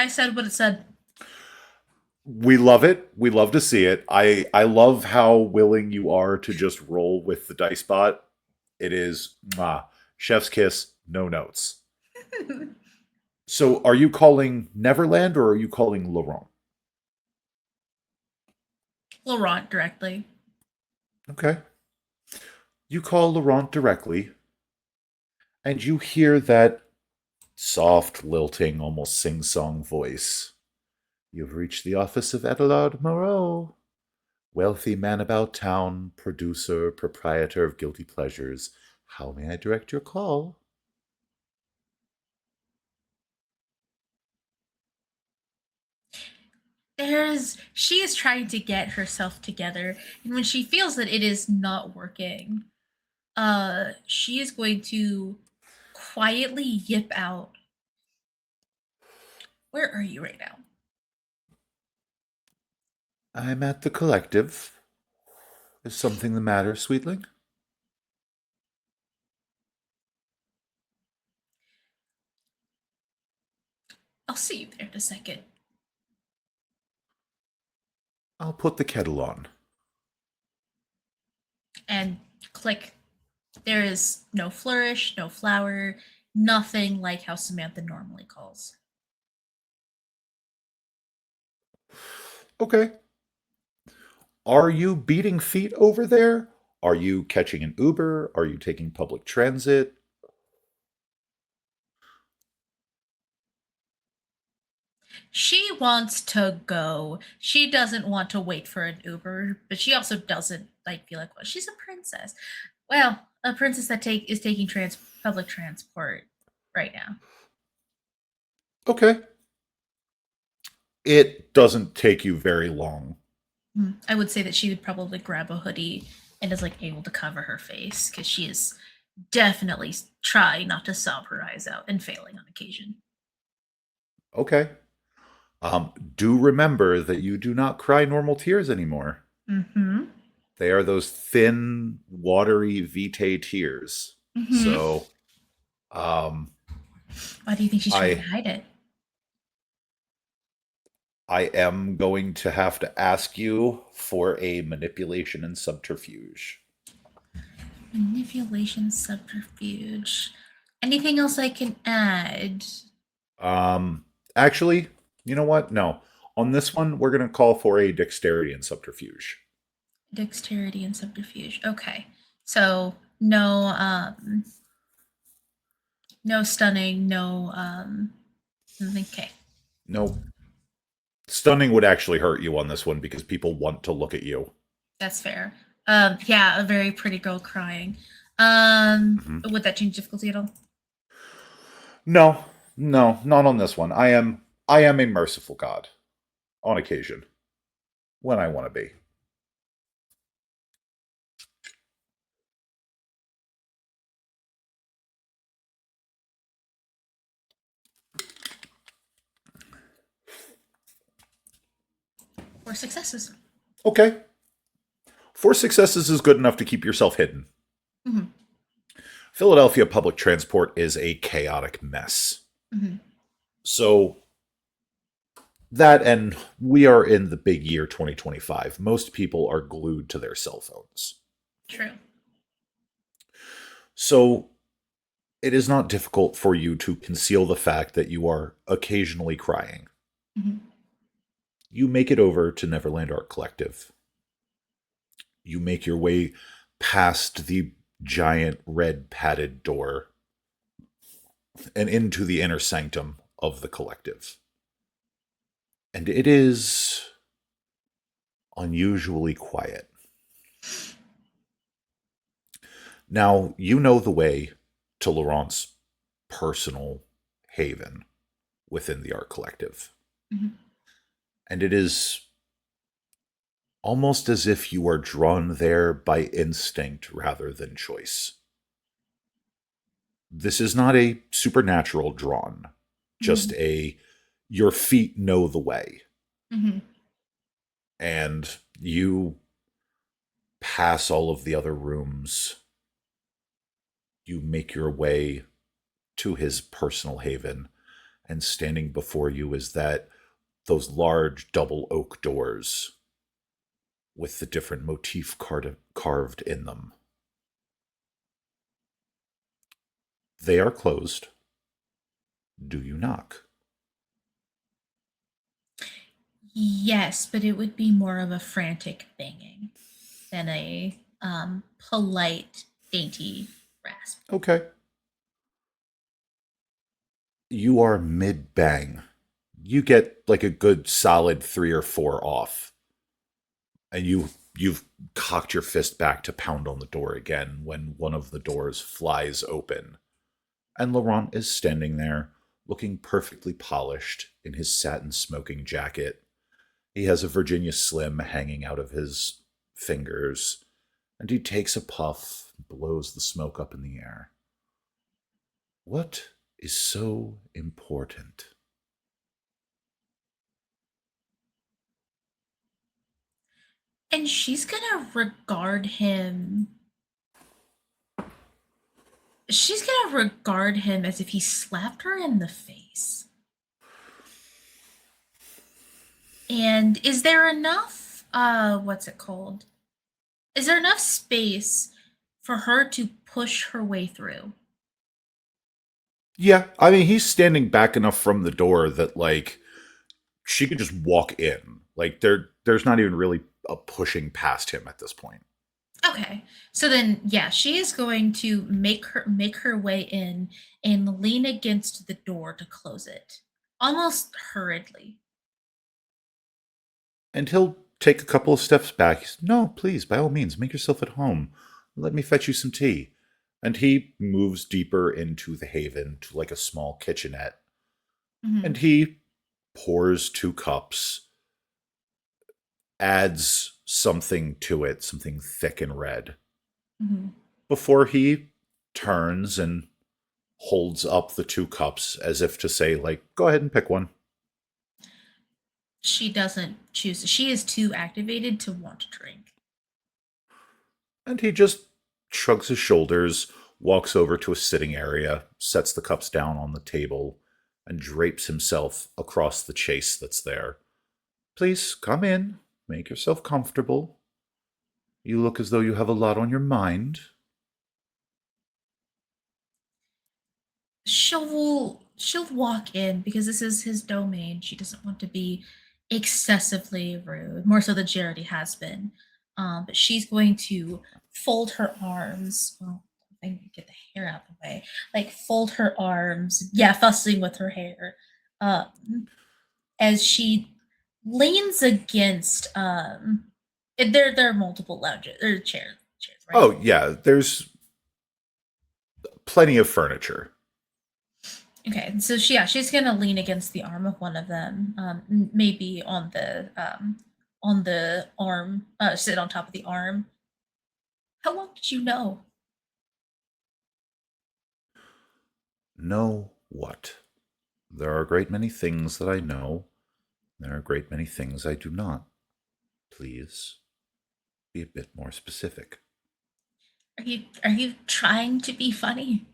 said what it said? We love it. We love to see it. I love how willing you are to just roll with the dice bot. It is chef's kiss, no notes. So, are you calling Neverland or are you calling Laurent? Laurent directly. Okay. You call Laurent directly, and you hear that soft, lilting, almost sing song voice. You've reached the office of Adelard Moreau, wealthy man about town, producer, proprietor of guilty pleasures. How may I direct your call? She is trying to get herself together, and when she feels that it is not working, she is going to quietly yip out. Where are you right now? I'm at the collective. Is something the matter, sweetling? I'll see you there in a second. I'll put the kettle on. And click. There is no flourish, no flower, nothing like how Samantha normally calls. Okay. Are you beating feet over there? Are you catching an Uber? Are you taking public transit? She wants to go. She doesn't want to wait for an Uber, but she also doesn't like feel like, well, she's a princess. Well, a princess that is taking public transport right now. Okay. It doesn't take you very long. I would say that she would probably grab a hoodie and is like able to cover her face because she is definitely trying not to sob her eyes out and failing on occasion. Okay. Do remember that you do not cry normal tears anymore. Mm-hmm. They are those thin, watery vitae tears. Mm-hmm. So, um, Why do you think she's trying to I hide it? I am going to have to ask you for a manipulation and subterfuge. Manipulation subterfuge. Anything else I can add? Um, actually, you know what? No. On this one, we're going to call for a dexterity and subterfuge. Dexterity and subterfuge. Okay. So no no stunning, no okay. Nope. Stunning would actually hurt you on this one because people want to look at you. That's fair. Yeah, a very pretty girl crying. Mhm. Would that change difficulty at all? No, no, not on this one. I am a merciful god on occasion when I want to be. Or successes? Okay. Four successes is good enough to keep yourself hidden. Mm-hmm. Philadelphia public transport is a chaotic mess. Mm-hmm. So that, and we are in the big year 2025. Most people are glued to their cell phones. True. So it is not difficult for you to conceal the fact that you are occasionally crying. Mm-hmm. You make it over to Neverland Art Collective. You make your way past the giant red padded door and into the inner sanctum of the collective. And it is unusually quiet. Now, you know the way to Laurent's personal haven within the art collective. Mm-hmm. And it is almost as if you are drawn there by instinct rather than choice. This is not a supernatural drawn, just a your feet know the way. Mm-hmm. And you pass all of the other rooms. You make your way to his personal haven, and standing before you is that those large double oak doors with the different motif carved in them. They are closed. Do you knock? Yes, but it would be more of a frantic banging than a polite, dainty rasp. Okay. You are mid bang. You get like a good solid three or four off, and you've cocked your fist back to pound on the door again when one of the doors flies open, and Laurent is standing there, looking perfectly polished in his satin smoking jacket. He has a Virginia Slim hanging out of his fingers, and he takes a puff, blows the smoke up in the air. What is so important? And she's gonna regard him. She's gonna regard him as if he slapped her in the face. And is there enough, what's it called? Is there enough space for her to push her way through? Yeah, I mean, he's standing back enough from the door that like she could just walk in. Like there's not even really a pushing past him at this point. Okay. So then yeah, she is going to make her way in and lean against the door to close it. Almost hurriedly. And he'll take a couple of steps back. No, please, by all means, make yourself at home. Let me fetch you some tea. And he moves deeper into the haven to like a small kitchenette. And Mhm. he pours two cups, adds something to it, something thick and red, Mhm. before he turns and holds up the two cups as if to say, like, go ahead and pick one. She doesn't choose. She is too activated to want to drink. And he just shrugs his shoulders, walks over to a sitting area, sets the cups down on the table, and drapes himself across the chase that's there. Please come in, make yourself comfortable. You look as though you have a lot on your mind. she'll walk in because this is his domain. She doesn't want to be excessively rude, more so than she already has been. But she's going to fold her arms. Well, I can get the hair out of the way. Like fold her arms. Yeah, fussing with her hair. As she leans against there are multiple lounges or chairs, right? Oh, yeah, there's plenty of furniture. Okay, so she's gonna lean against the arm of one of them, maybe on the arm, sit on top of the arm. How long did you know? Know what? There are a great many things that I know. There are a great many things I do not. Please be a bit more specific. Are you trying to be funny?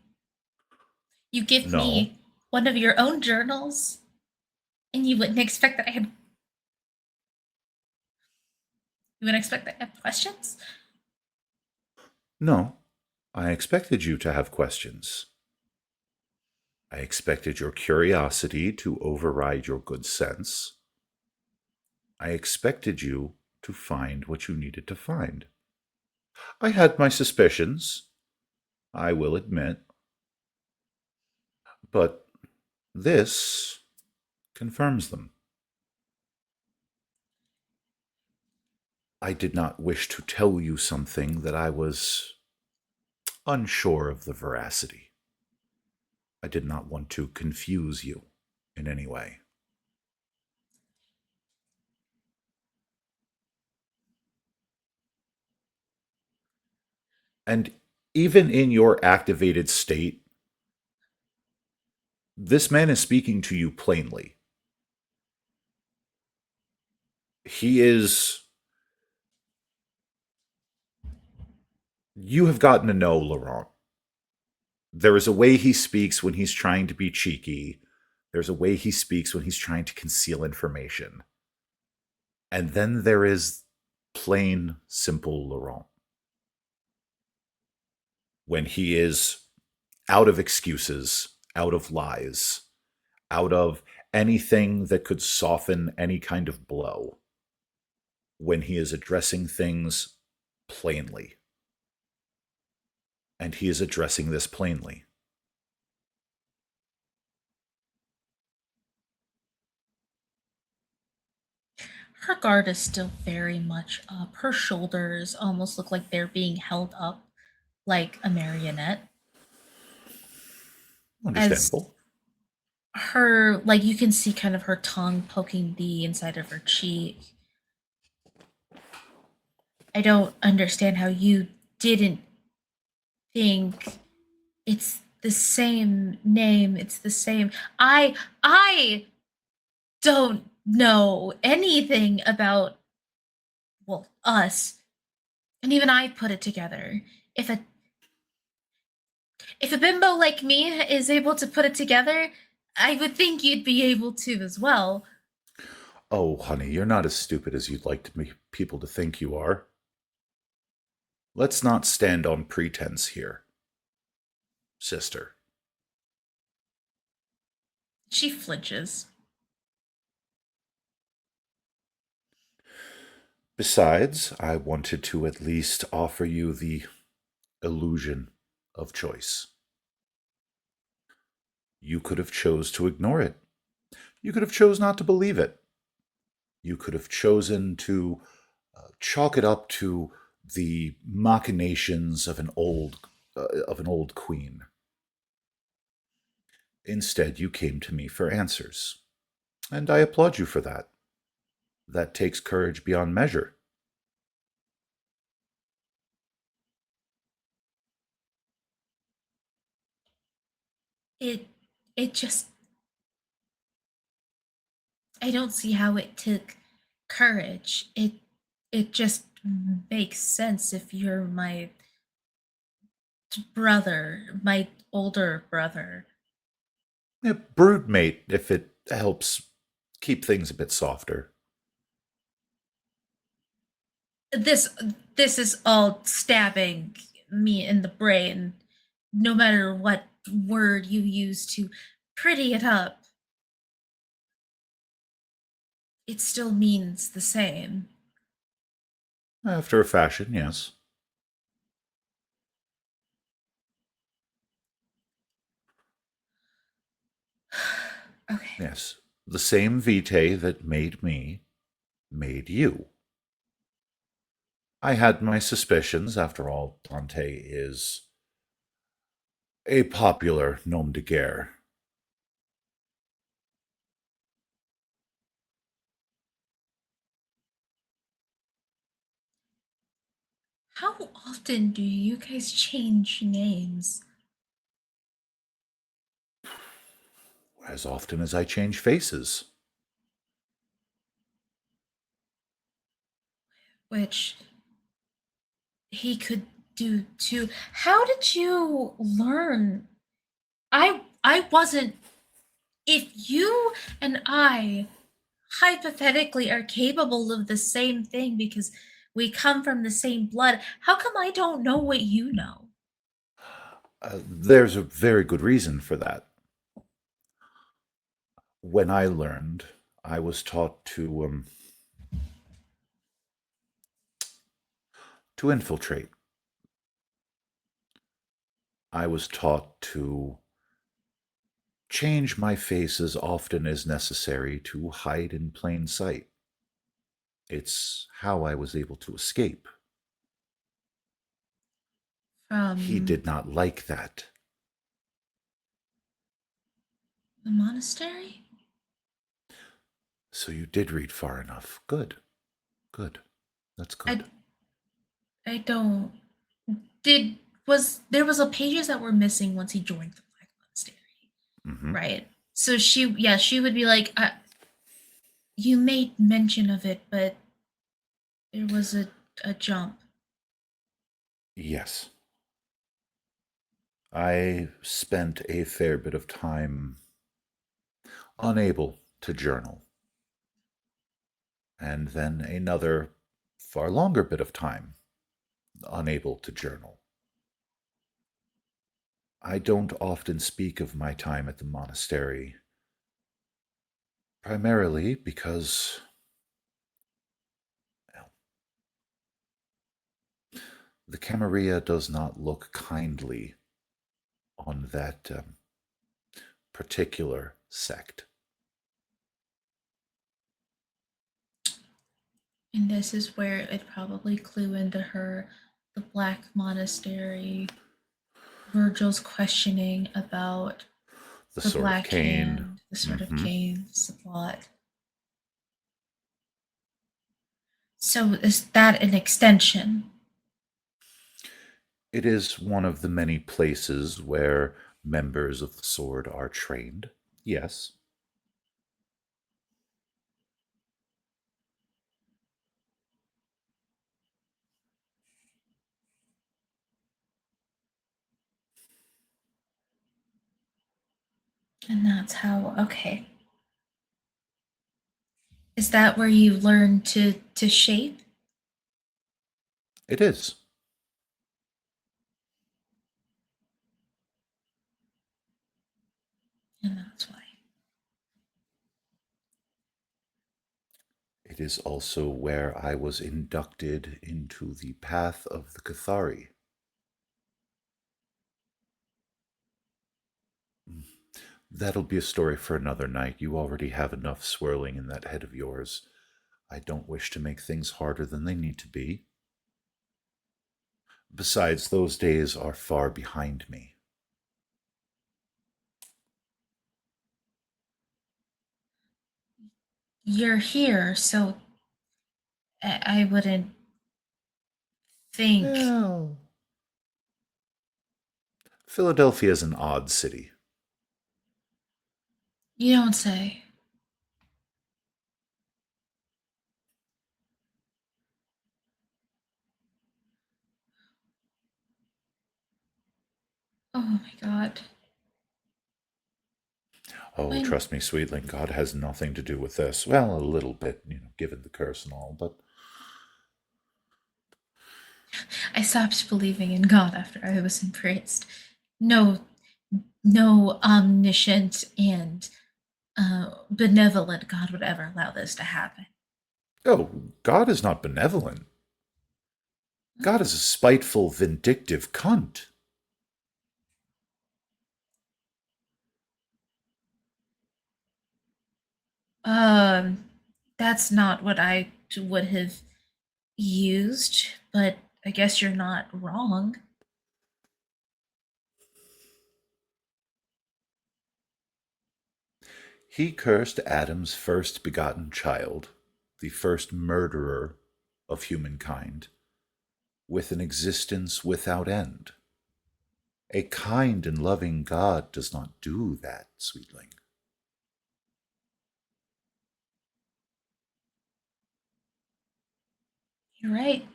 You give No, me one of your own journals, and you wouldn't expect that I have questions. no. I expected you to have questions. I expected your curiosity to override your good sense. I expected you to find what you needed to find. I had my suspicions, I will admit, but this confirms them. I did not wish to tell you something that I was unsure of the veracity. I did not want to confuse you in any way. And even in your activated state, this man is speaking to you plainly. He is. You have gotten to know Laurent. There is a way he speaks when he's trying to be cheeky. There's a way he speaks when he's trying to conceal information. And then there is plain, simple Laurent. When he is out of excuses, out of lies, out of anything that could soften any kind of blow, when he is addressing things plainly. And he is addressing this plainly. Her guard is still very much up. Her shoulders almost look like they're being held up like a marionette. As Understandable. her, like, you can see kind of her tongue poking the inside of her cheek. I don't understand how you didn't think it's the same name. It's the same. I don't know anything about, well, us. And even I put it together. If a if a bimbo like me is able to put it together, I would think you'd be able to as well. Oh, honey, you're not as stupid as you'd like people to think you are. Let's not stand on pretense here, sister. She flinches. Besides, I wanted to at least offer you the illusion of choice. You could have chose to ignore it. You could have chose not to believe it. You could have chosen to chalk it up to the machinations of an old queen. Instead, you came to me for answers, and I applaud you for that. That takes courage beyond measure. It it just I don't see how it took courage. It just makes sense if you're my brother, my older brother. Yeah, broodmate, if it helps keep things a bit softer. This this is all stabbing me in the brain, no matter what word you use to pretty it up, it still means the same. After a fashion, yes. Okay. Yes. The same vitae that made me made you. I had my suspicions. After all, Dante is a popular nom de guerre. How often do you guys change names? As often as I change faces. Which he could do too. How did you learn? I wasn't. If you and I hypothetically are capable of the same thing because we come from the same blood, how come I don't know what you know? There's a very good reason for that. When I learned, I was taught to infiltrate. I was taught to change my face as often as necessary to hide in plain sight. It's how I was able to escape. He From did not like that. the monastery? So you did read far enough. Good. Good. That's I good. I don't. Did was there was a pages that were missing once he joined the Black Monastery, Hmm. right? So she would be like, "You made mention of it, but there was a jump." Yes. I spent a fair bit of time unable to journal, and then another far longer bit of time unable to journal. I don't often speak of my time at the monastery, primarily because well, the Camarilla does not look kindly on that particular sect. And this is where it probably clue into her the Black Monastery, Virgil's questioning about The the Sword of Black Cain. Hand, the Sword of Hmm. Cain, the plot. So is that an extension? It is one of the many places where members of the Sword are trained. Yes. And that's how, okay. Is that where you learn to shape? It is. And that's why. It is also where I was inducted into the path of the Cathari. That'll be a story for another night. You already have enough swirling in that head of yours. I don't wish to make things harder than they need to be. Besides, those days are far behind me. You're here, so I wouldn't think. Well, Philadelphia is an odd city. You don't say. Oh my god. Oh, When trust me, Sweetling, God has nothing to do with this. Well, a little bit, given the curse and all, but I stopped believing in God after I was embraced. No, no omniscient and benevolent God would ever allow this to happen. Oh, God is not benevolent. God is a spiteful, vindictive cunt. Um, that's not what I would have used, but I guess you're not wrong. He cursed Adam's first begotten child, the first murderer of humankind, with an existence without end. A kind and loving God does not do that, sweetling. You're right.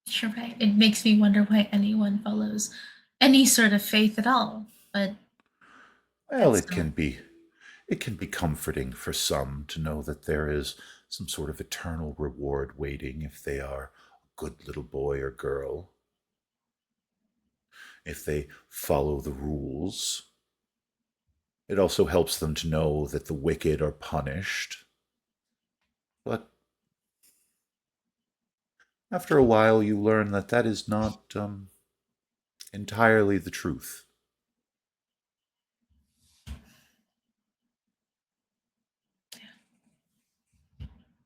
You're right. It makes me wonder why anyone follows any sort of faith at all. But Well, that's not. it can be comforting for some to know that there is some sort of eternal reward waiting if they are a good little boy or girl, if they follow the rules. It also helps them to know that the wicked are punished. But after a while, you learn that that is not entirely the truth.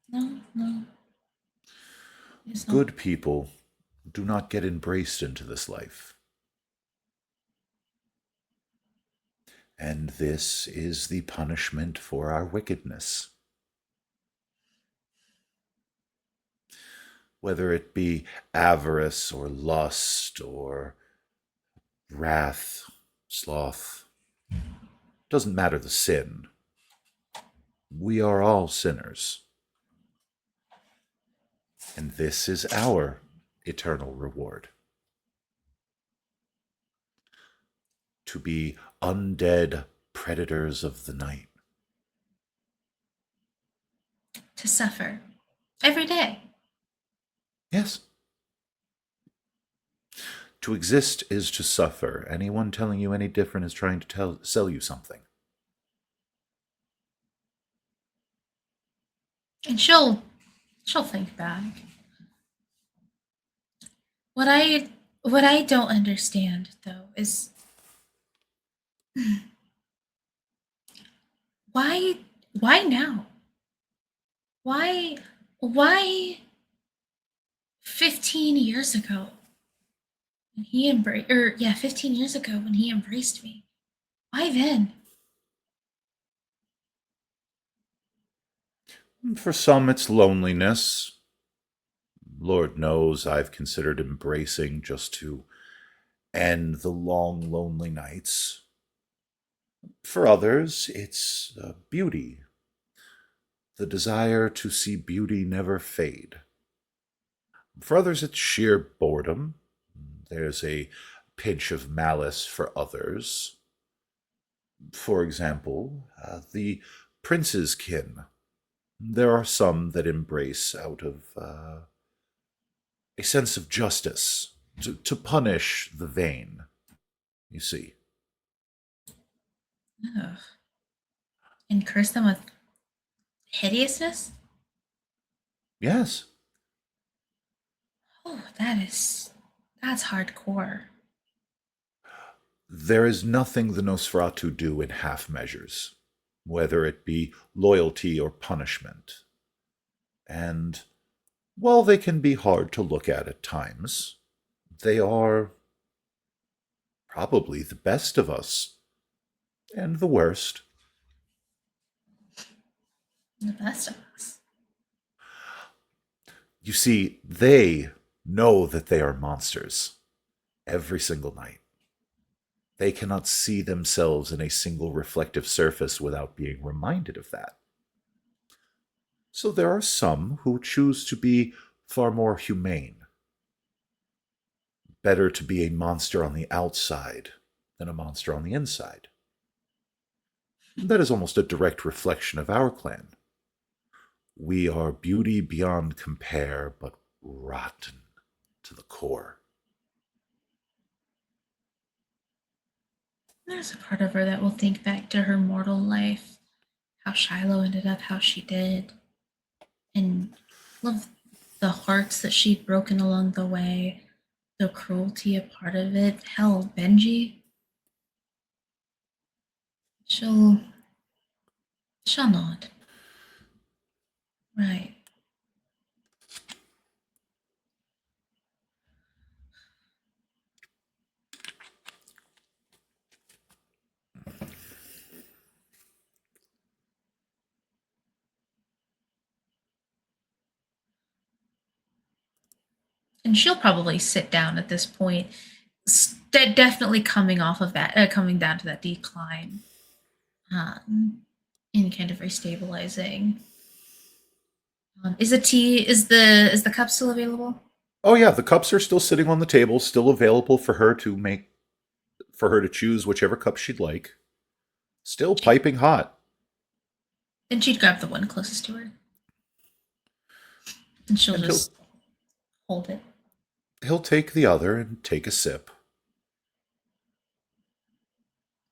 No, no, it's not. Good people do not get embraced into this life. And this is the punishment for our wickedness. Whether it be avarice or lust or wrath, sloth, doesn't matter the sin. We are all sinners. And this is our eternal reward. To be undead predators of the night. To suffer every day. Yes. To exist is to suffer. Anyone telling you any different is trying to sell you something. And she'll think back. What I don't understand though is why now? Why why 15 years ago when he embraced or yeah, 15 years ago when he embraced me? Why then? For some, it's loneliness. Lord knows I've considered embracing just to end the long, lonely nights. For others, it's beauty, the desire to see beauty never fade. For others, it's sheer boredom. There's a pinch of malice for others. For example, the prince's kin. There are some that embrace out of a sense of justice, to punish the vain, you see. Ugh. And curse them with hideousness? Yes, Oh, that's hardcore. there is nothing the Nosferatu do in half measures, whether it be loyalty or punishment. And while they can be hard to look at times, they are probably the best of us and the worst. The best of us. You see, they know that they are monsters every single night. They cannot see themselves in a single reflective surface without being reminded of that. So there are some who choose to be far more humane. Better to be a monster on the outside than a monster on the inside. That is almost a direct reflection of our clan. We are beauty beyond compare, but rotten to the core. There's a part of her that will think back to her mortal life, how Shiloh ended up how she did, and love the hearts that she'd broken along the way, the cruelty a part of it. Hell, Benji. She'll she'll nod. Right. And she'll probably sit down at this point, definitely coming off of that, coming down to that decline, um, and kind of restabilizing. Is the tea is the cup still available? Oh yeah, the cups are still sitting on the table, still available for her to make for her to choose whichever cup she'd like. Still Okay. piping hot. Then she'd grab the one closest to her, and she'll And he'll just hold it, he'll take the other and take a sip.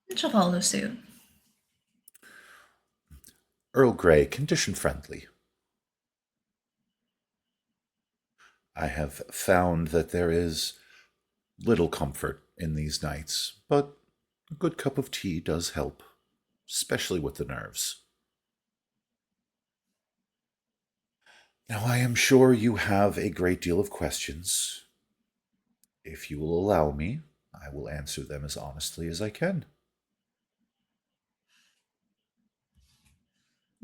and she'll follow suit. Earl Grey, condition friendly. I have found that there is little comfort in these nights, but a good cup of tea does help, especially with the nerves. Now, I am sure you have a great deal of questions. If you will allow me, I will answer them as honestly as I can.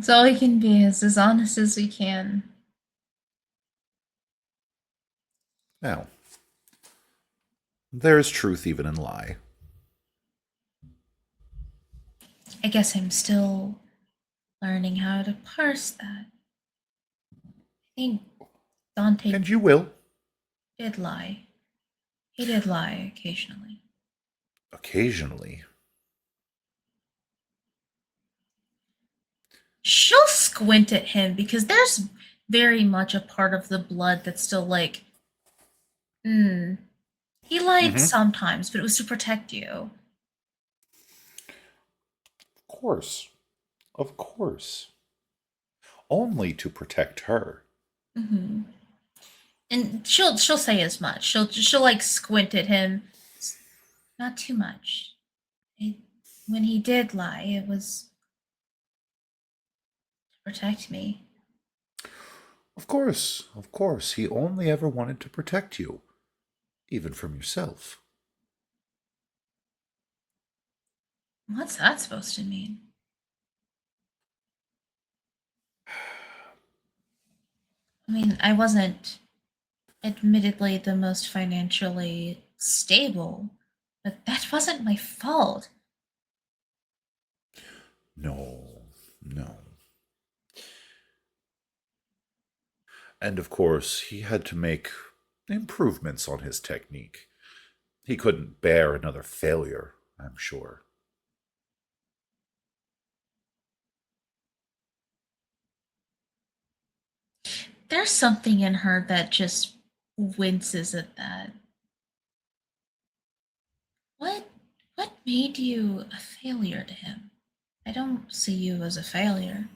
So we can be as honest as we can. Now, there is truth even in lie. I guess I'm still learning how to parse that. I think Dante And you will, did lie. He did lie occasionally. occasionally. She'll squint at him because there's very much a part of the blood that's still like, hmm. He lied Mm-hmm. sometimes, but it was to protect you. Of course. Of course. Only to protect her. Hmm. And she'll say as much. She'll like squint at him. Not too much. It, when he did lie, it was to protect me. Of course, of course. He only ever wanted to protect you, even from yourself. What's that supposed to mean? I mean, I wasn't admittedly the most financially stable, but that wasn't my fault. No, no. And of course, he had to make improvements on his technique. He couldn't bear another failure, I'm sure. There's something in her that just winces at that. What what made you a failure to him? I don't see you as a failure.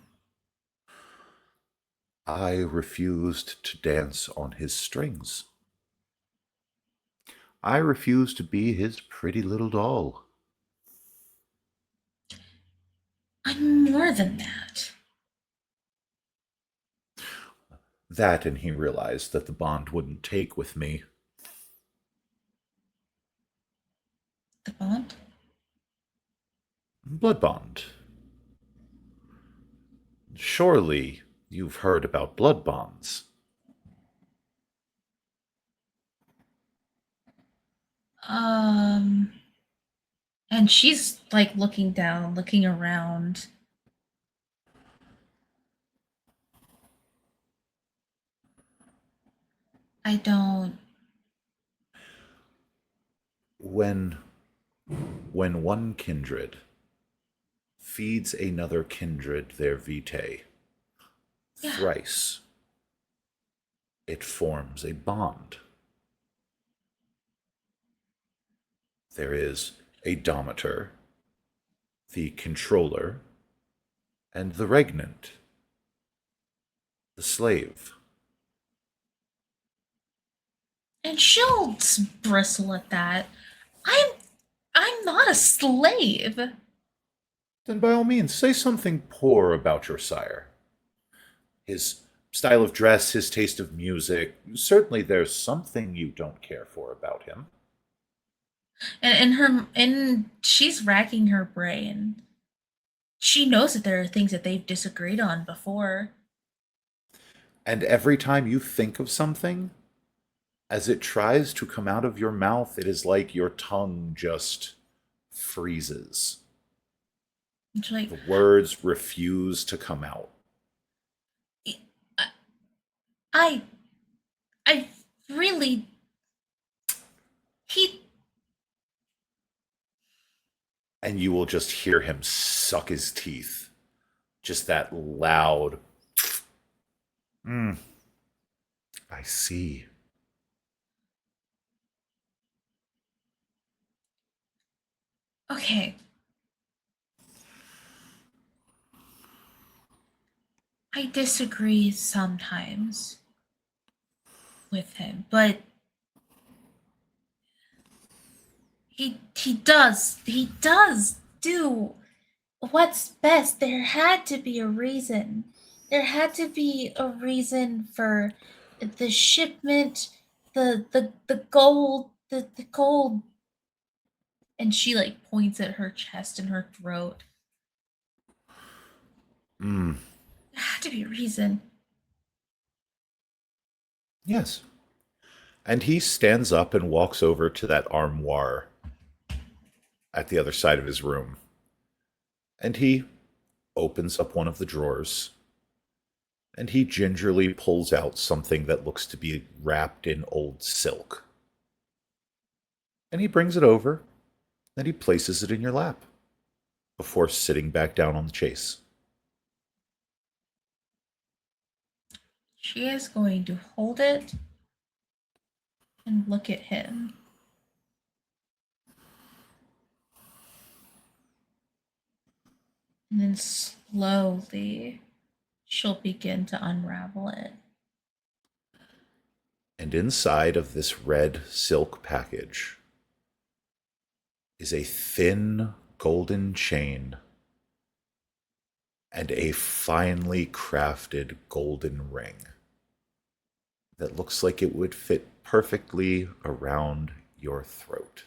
I refused to dance on his strings. I refused to be his pretty little doll. I'm more than that. That, and he realized that the bond wouldn't take with me. The bond? Blood bond. Surely you've heard about blood bonds. Um and she's like looking down, looking around. I don't. When when one kindred feeds another kindred their vitae, Yeah. thrice it forms a bond. There is a dometer the controller, and the regnant, the slave. And she'll bristle at that. I'm I'm not a slave. Then by all means, say something poor about your sire. His style of dress, his taste of music. Certainly there's something you don't care for about him. And she's racking her brain. She knows that there are things that they've disagreed on before. And every time you think of something, as it tries to come out of your mouth, it is like your tongue just freezes. It's like The words refuse to come out. I I really he And you will just hear him suck his teeth. Just that loud. Mm, I see. okay. I disagree sometimes with him, but he does do what's best. There had to be a reason. There had to be a reason for the shipment, the gold, the gold. And she like points at her chest and her throat. Mm, There had to be a reason. yes. And he stands up and walks over to that armoire at the other side of his room. And he opens up one of the drawers. And he gingerly pulls out something that looks to be wrapped in old silk. And he brings it over, and he places it in your lap before sitting back down on the chase. She is going to hold it and look at him. And then slowly she'll begin to unravel it. And inside of this red silk package is a thin golden chain and a finely crafted golden ring that looks like it would fit perfectly around your throat.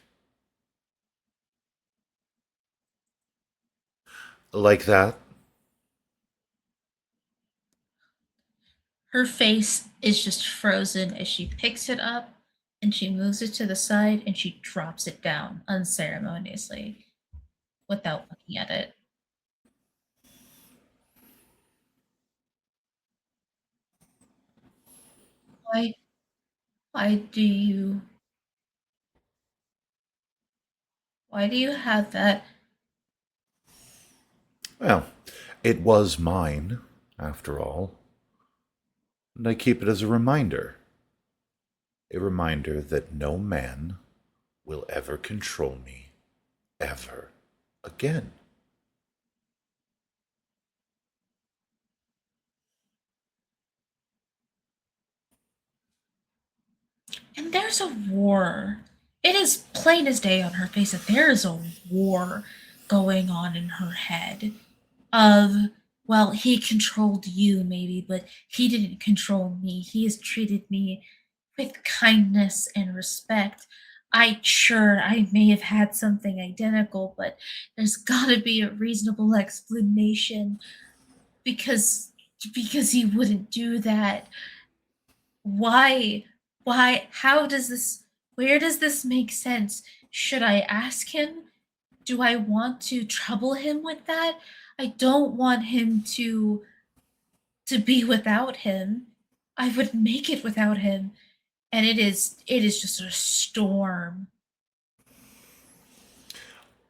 Like that? Her face is just frozen as she picks it up and she moves it to the side and she drops it down unceremoniously without looking at it. Why why do you why do you have that? Well, it was mine, after all. And I keep it as a reminder that no man will ever control me, ever again. And there's a war. It is plain as day on her face that there is a war going on in her head of, well, he controlled you maybe, but he didn't control me. He has treated me with kindness and respect. I may have had something identical, but there's got to be a reasonable explanation because because he wouldn't do that. Why? Why? How does this? Where does this make sense? Should I ask him? Do I want to trouble him with that? I don't want him to be without him. I would make it without him. And it is just a storm.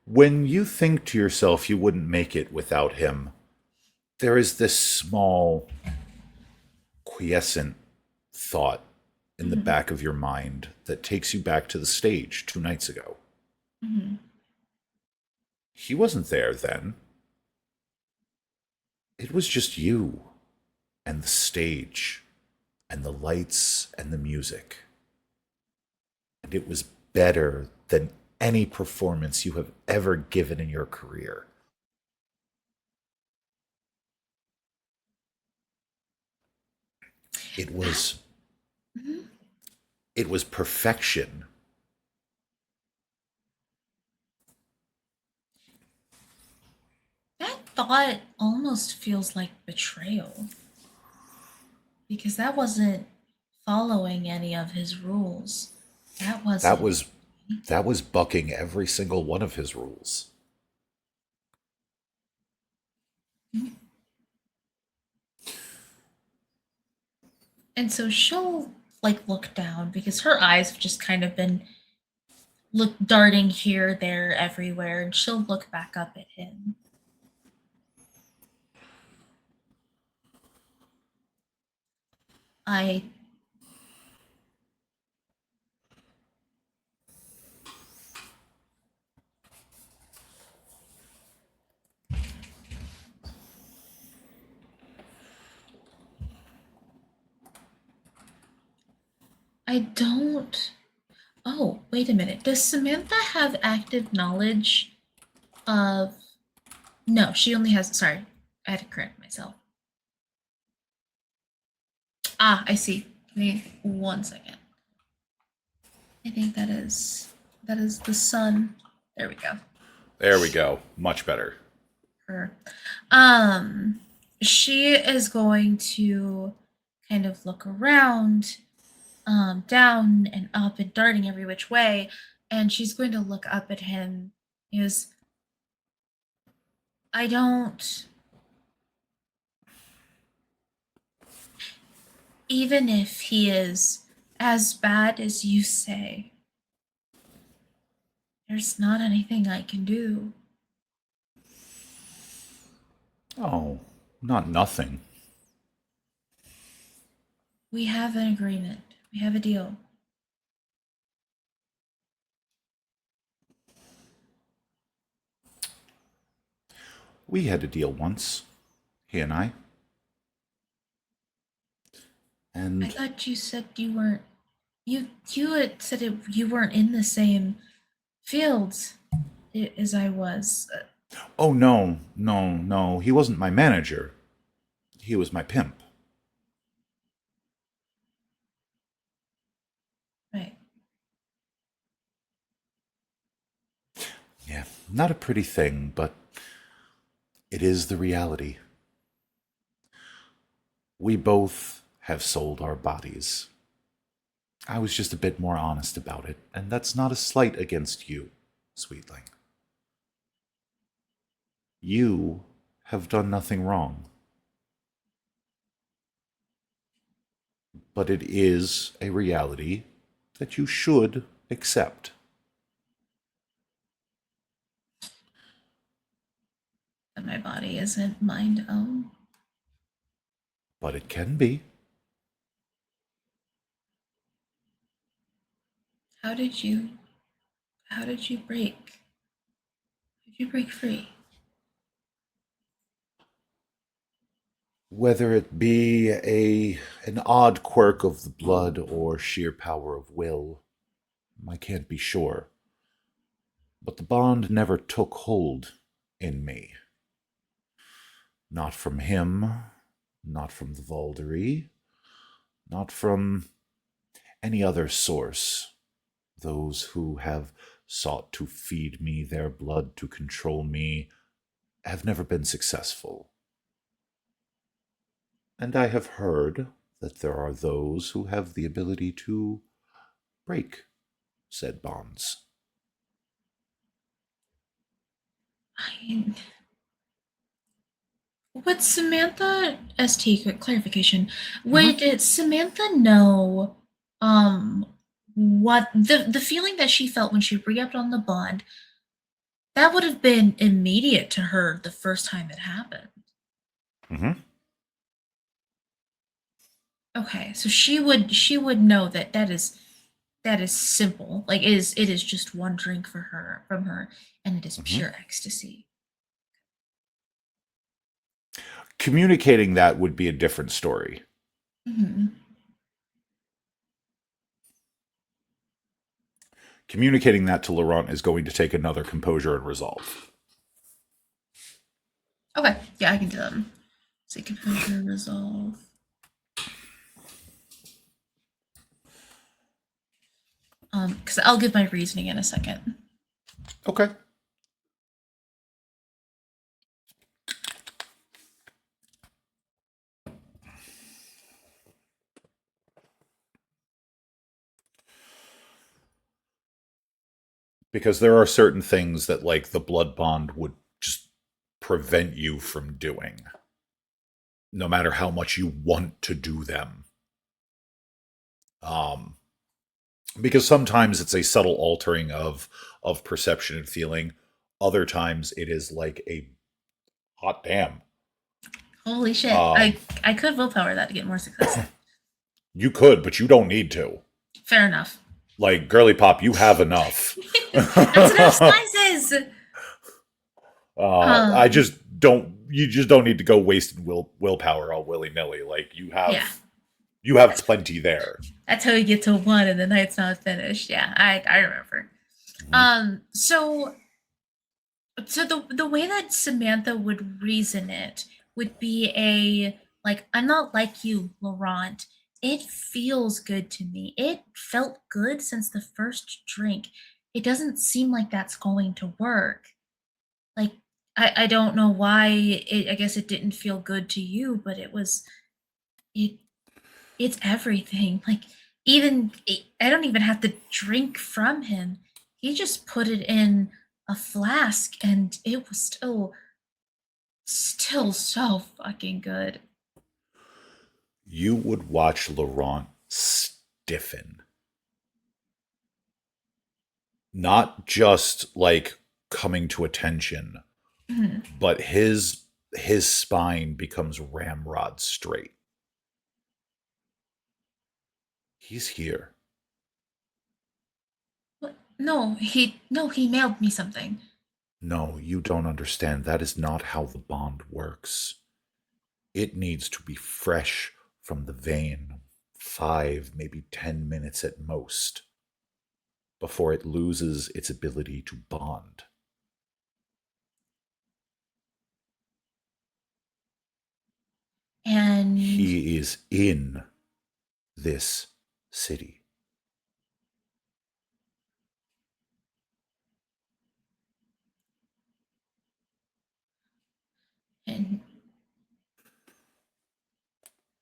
When you think to yourself you wouldn't make it without him, there is this small, quiescent thought in the Mhm, back of your mind that takes you back to the stage 2 nights ago. mhm. He wasn't there then. It was just you and the stage and the lights and the music. And it was better than any performance you have ever given in your career. It That, was mhm. it was perfection. That thought almost feels like betrayal because that wasn't following any of his rules. That That wasn't. was that was bucking every single one of his rules. And so she'll like look down because her eyes have just kind of been look darting here, there, everywhere, and she'll look back up at him. I I don't. Oh, wait a minute. Does Samantha have active knowledge of. No, she only has. Sorry, I had to correct myself. Ah, I see. Give me 1 second. I think that is the sun. There we go. There we go. Much better. Her. Um, she is going to kind of look around, down and up and darting every which way, and she's going to look up at him. He goes, I don't. Even if he is as bad as you say, there's not anything I can do. Oh, not nothing. We have an agreement. We have a deal. We had a deal once, he and I. I And thought you said you weren't. You had said you weren't in the same fields as I was. oh no, no, no, he wasn't my manager. He was my pimp. Right. Yeah, not a pretty thing, but it is the reality. We both have sold our bodies. I was just a bit more honest about it, and that's not a slight against you, sweetling. You have done nothing wrong, but it is a reality that you should accept. But my body isn't mine to own. But it can be. How did you? How did you break? How did you break free? Whether it be an odd quirk of the blood or sheer power of will, I can't be sure. But the bond never took hold in me. Not from him, not from the Valdery, not from any other source. Those who have sought to feed me their blood to control me have never been successful. And I have heard that there are those who have the ability to break said bonds. I would Samantha ST quick clarification. Mhm. Would Samantha know what the feeling that she felt when she re-upped on the bond, that would have been immediate to her the first time it happened. Mhm. Okay, so she would know that that is that is simple. Like it is just one drink for her from her, and it is Mhm. pure ecstasy. Communicating that would be a different story. Mhm. Communicating that to Laurent is going to take another composure and resolve. Okay, yeah, I can do that. Say composure, resolve. Because I'll give my reasoning in a second. Okay. Because there are certain things that, like, the blood bond would just prevent you from doing, no matter how much you want to do them. Um, because sometimes it's a subtle altering of perception and feeling. Other times it is like a hot damn. Holy shit! Um, I could willpower that to get more success. you could, but you don't need to. Fair enough. Like, girly pop, you have enough. That's enough slices. I Um, just don't. You just don't need to go wasting willpower all willy nilly. Like, yeah, you have that's plenty there. that's how you get to one and the night's not finished. Yeah, I remember. Mhm. So the way that Samantha would reason it would be a like, I'm not like you, Laurent. It feels good to me. It felt good since the first drink. It doesn't seem like that's going to work. Like, I don't know why it, I guess it didn't feel good to you, but it it's everything. Like, I don't even have to drink from him. He just put it in a flask and it was still so fucking good. You would watch Laurent stiffen, not just like coming to attention, Mhm. but his spine becomes ramrod straight. He's here. What? No, he mailed me something. No, you don't understand. That is not how the bond works. It needs to be fresh from the vein, 5, maybe 10 minutes at most, before it loses its ability to bond. And He is in this city. and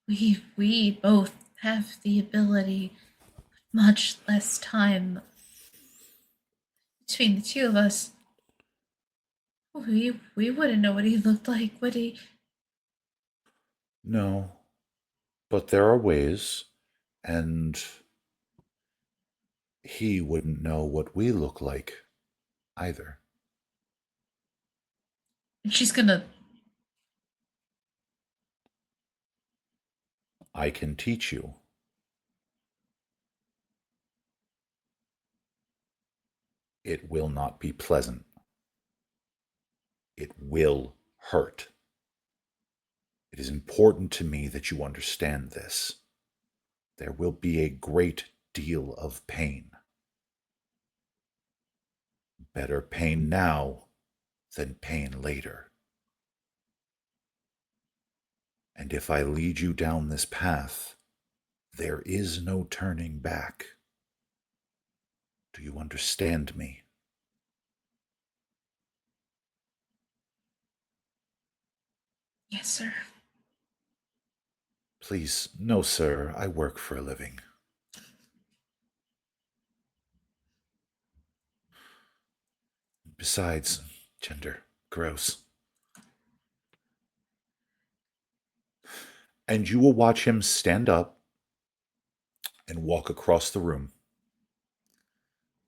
we both have the ability, much less time between the two of us. We wouldn't know what he looked like, would he? No, but there are ways, and he wouldn't know what we look like either. And she's gonna. I can teach you. It will not be pleasant. It will hurt. It is important to me that you understand this. There will be a great deal of pain. Better pain now than pain later. And if I lead you down this path, there is no turning back. Do you understand me? Yes, sir. Please, no, sir. I work for a living. Besides, gender, gross. And you will watch him stand up and walk across the room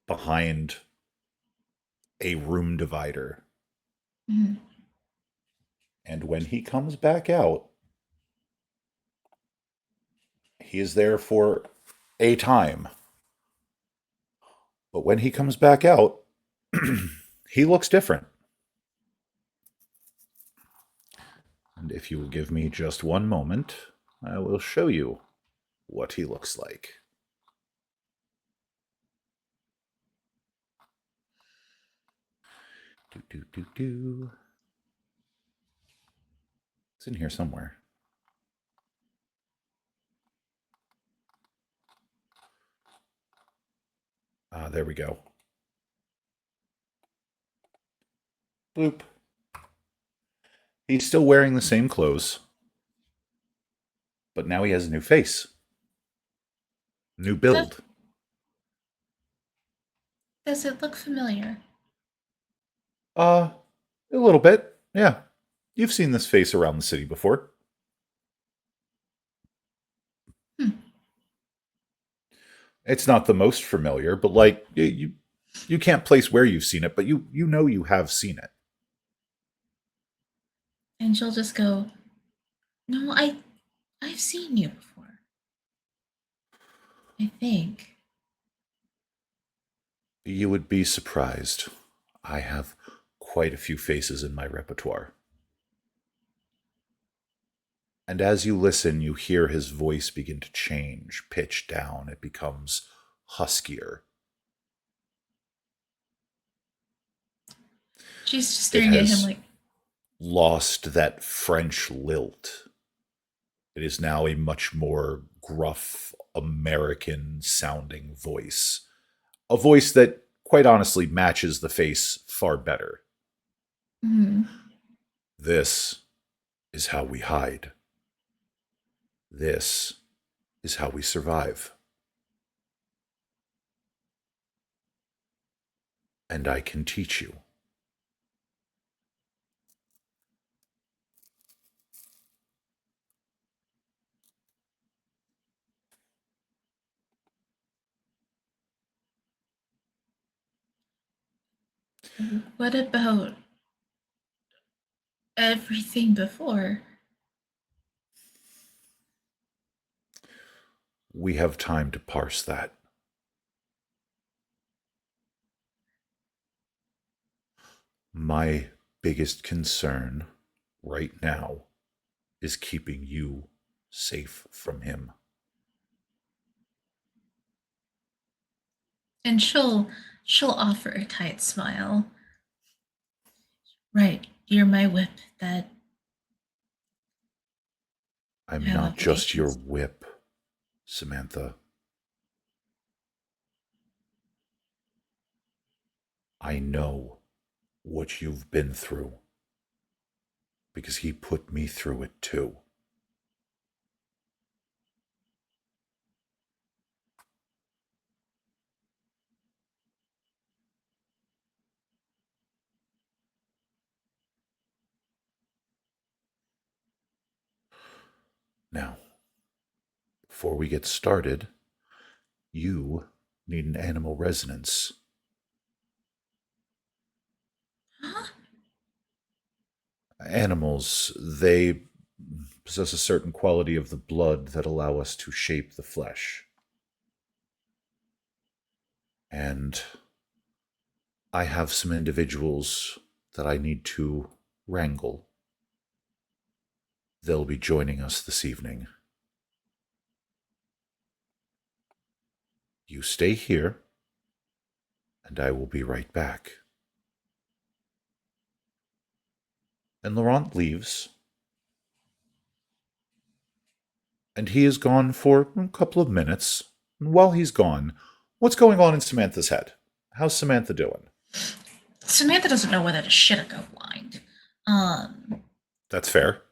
behind a room divider. Mhm. And when he comes back out, he is there for a time. But when he comes back out, he looks different. And if you will give me just one moment, I will show you what he looks like. Do, do, do, do. It's in here somewhere. Ah, there we go. Bloop. He's still wearing the same clothes, but now he has a new face, new build. Does it look familiar? A little bit, yeah. You've seen this face around the city before. Hmm. It's not the most familiar, but like you can't place where you've seen it, but you know you have seen it. And she'll just go, "No, I've seen you before. I think." You would be surprised. I have quite a few faces in my repertoire. And as you listen, you hear his voice begin to change, pitch down. It becomes huskier. She's just It staring at him has like, lost that French lilt. It is now a much more gruff, American sounding voice. A voice that, quite honestly, matches the face far better. "Hmm." This is how we hide. This is how we survive. And I can teach you. What about everything before? We have time to parse that. My biggest concern right now is keeping you safe from him. And she'll offer a tight smile. Right, you're my whip that I'm I not just your obligations. whip, Samantha. I know what you've been through because he put me through it too. Now, before we get started, you need an animal resonance. Huh? Animals, they possess a certain quality of the blood that allow us to shape the flesh. And I have some individuals that I need to wrangle. They'll be joining us this evening. You stay here, and I will be right back. And Laurent leaves, and he is gone for a couple of minutes. And while he's gone, what's going on in Samantha's head? How's Samantha doing? Samantha doesn't know whether to shit or go blind. Um, That's fair.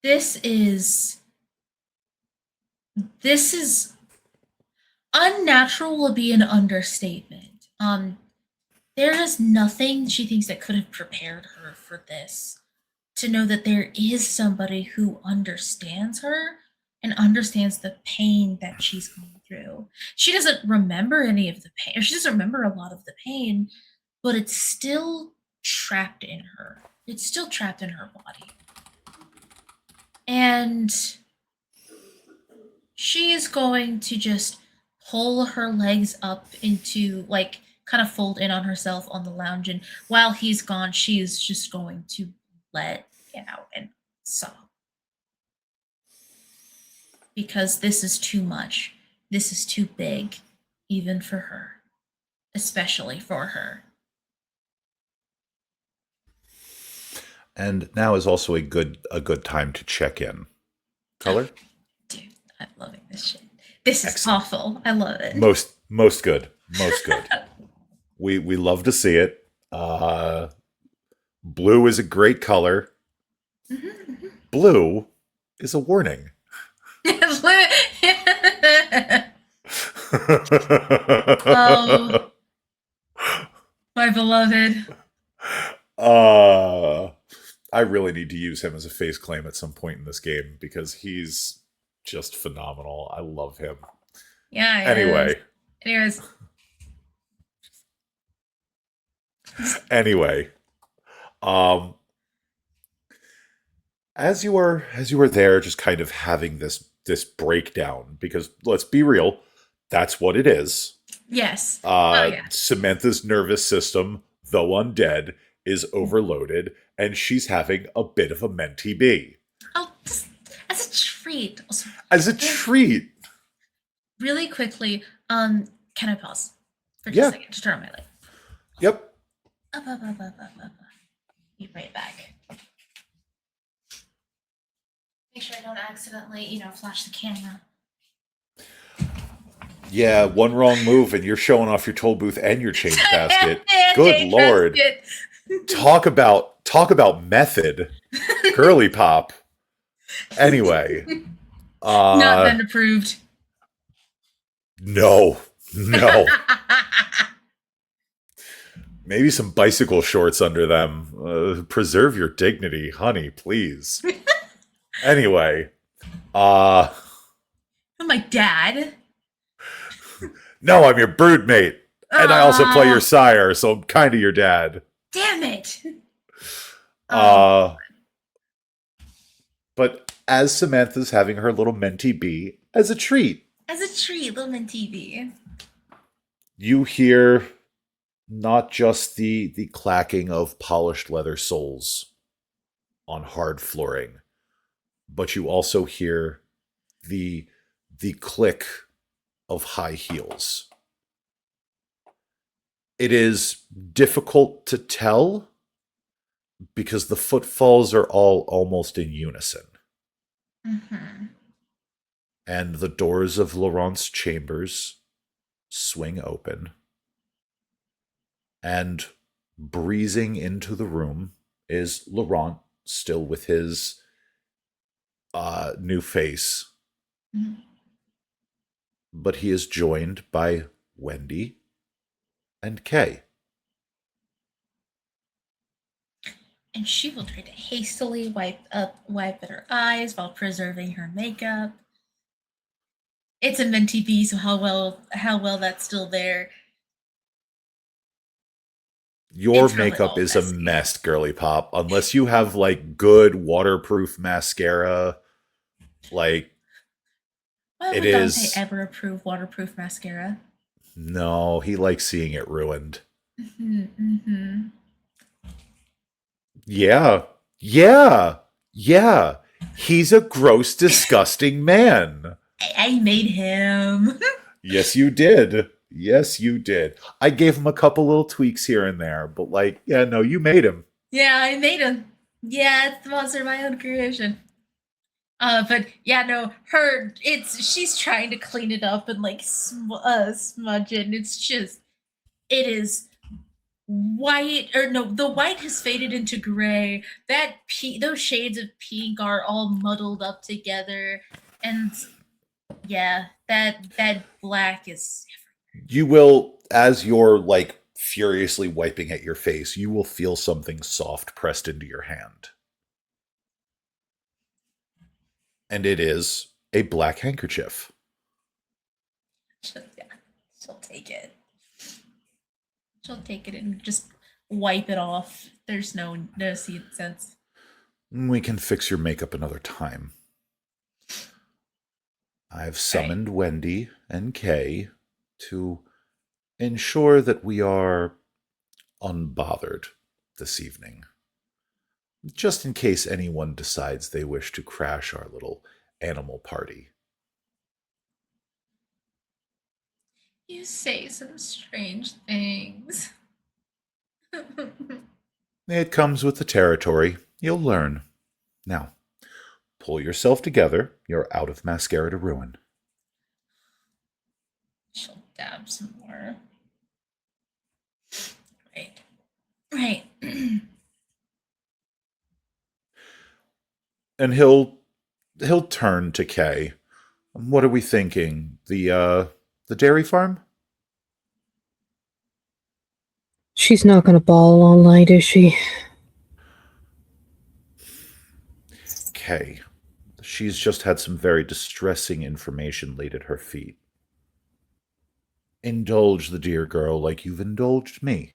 this is this is unnatural will be an understatement. There is nothing she thinks that could have prepared her for this. To know that there is somebody who understands her and understands the pain that she's going through. She doesn't remember any of the pain, or she doesn't remember a lot of the pain, but it's still trapped in her. It's still trapped in her body. And she is going to just pull her legs up into like kind of fold in on herself on the lounge, and while he's gone, she is just going to let it out and sob because this is too much. This is too big, even for her, especially for her. And now is also a good time to check in. Color? Dude, I'm loving this shit. This is Excellent. awful. I love it. Most good. Most good. We love to see it. Blue is a great color. Blue is a warning. Oh, my beloved. uh I really need to use him as a face claim at some point in this game because he's just phenomenal. I love him. Yeah, it is. Anyway, Anyways, anyway, um, as you were there, just kind of having this breakdown because let's be real, that's what it is. yes. Oh, yeah. Samantha's nervous system, though undead, is overloaded, and she's having a bit of a mentee bee. Oh, just as a treat. Also, As a treat. really quickly, can I pause for just Yeah. a second to turn on my light? Yep. Up. Be right back. Make sure I don't accidentally, flash the camera. Yeah, one wrong move and you're showing off your toll booth and your change basket. And Good change Lord. basket. Talk about method. Girly pop. Anyway. Not been approved. No. Maybe some bicycle shorts under them. Preserve your dignity, honey, please. Anyway. Oh, my dad. No, I'm your broodmate. And I also play your Oh, sire, so I'm kind of your dad. damn it. Oh, But as Samantha's having her little mentee bee, as a treat, as a treat, Lumen TV. you hear not just the clacking of polished leather soles on hard flooring, but you also hear the click of high heels. It is difficult to tell because the footfalls are all almost in unison. Mm-hmm. And the doors of Laurent's chambers swing open. And breezing into the room is Laurent, still with his new face. Mm-hmm. But he is joined by Wendy and Kay. And she will try to hastily wipe at her eyes while preserving her makeup. It's a mentee bee, so how well that's still there. Your It's probably makeup all is a messy. mess, girly pop. Unless you have like good waterproof mascara, like Why it would Dante is. ever approve waterproof mascara? No, he likes seeing it ruined. Mm-hmm. Yeah, yeah. He's a gross, disgusting man. I made him. Yes, you did. Yes, you did. I gave him a couple little tweaks here and there, but like, yeah, no, you made him. Yeah, I made him. Yeah, it's the monster of my own creation. But yeah, no, she's trying to clean it up and like smudge it. And it is white, or no, the white has faded into gray. Those shades of pink are all muddled up together, and yeah, that black is. You will, as you're like furiously wiping at your face, you will feel something soft pressed into your hand. And it is a black handkerchief. Yeah, she'll take it. She'll take it and just wipe it off. There's no sense. We can fix your makeup another time. I've Right. summoned Wendy and Kay to ensure that we are unbothered this evening, just in case anyone decides they wish to crash our little animal party. You say some strange things. It comes with the territory. You'll learn. Now, pull yourself together. You're out of mascara to ruin. She'll dab some more. Right. Right. And he'll turn to Kay. What are we thinking? The dairy farm? She's not gonna bawl all night, is she? Kay. She's just had some very distressing information laid at her feet. Indulge the dear girl like you've indulged me.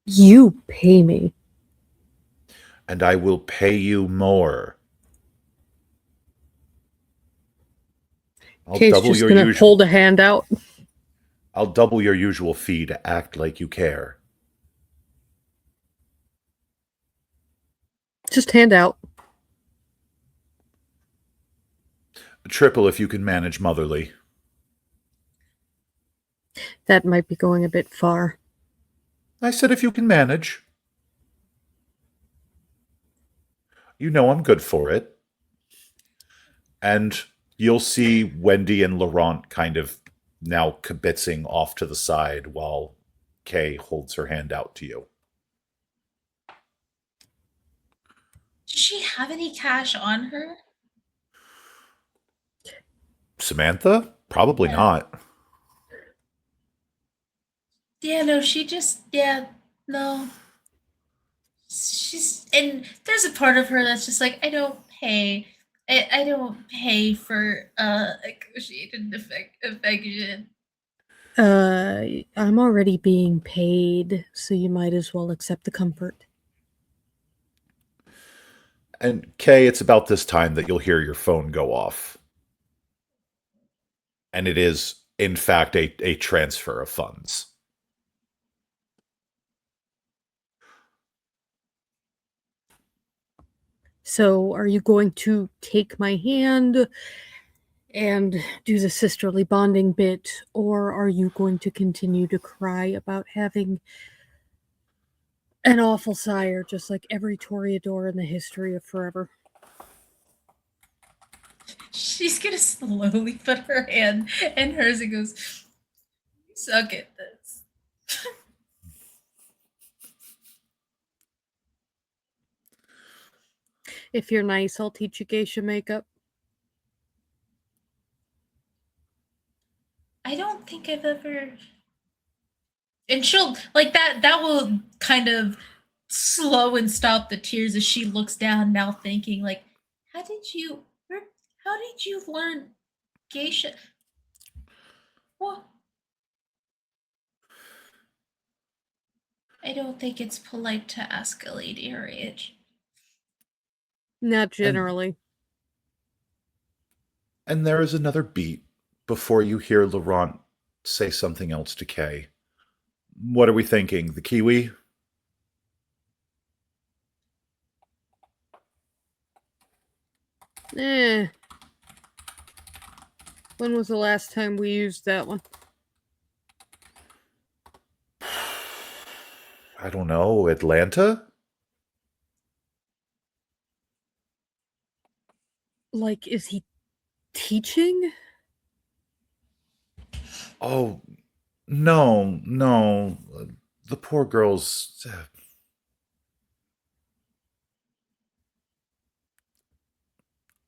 You pay me. And I will pay you more. I'll Kay's double just your gonna usual hold a hand out. I'll double your usual fee to act like you care. Just hand out. Triple if you can manage motherly. That might be going a bit far. I said if you can manage. You know I'm good for it. And you'll see Wendy and Laurent kind of now kibitzing off to the side while Kay holds her hand out to you. Does she have any cash on her? Samantha? Probably Yeah. not. Yeah, no, she just, yeah, no. She's, and there's a part of her that's just like, I don't pay. I don't pay for negotiated affection. I'm already being paid, so you might as well accept the comfort. And Kay, it's about this time that you'll hear your phone go off. And it is, in fact, a transfer of funds. So, are you going to take my hand and do the sisterly bonding bit, or are you going to continue to cry about having an awful sire, just like every Toreador in the history of forever? She's gonna slowly put her hand in hers and goes, "You suck at this." If you're nice, I'll teach you geisha makeup. I don't think I've ever. And she'll like that. That will kind of slow and stop the tears as she looks down, now thinking like, "How did you? How did you learn geisha? Well, I don't think it's polite to ask a lady her age." Not And generally. and there is another beat before you hear Laurent say something else to Kay. What are we thinking? The Kiwi? Eh. When was the last time we used that one? I don't know. Atlanta? Like, is he teaching? Oh, no, no. The poor girl's.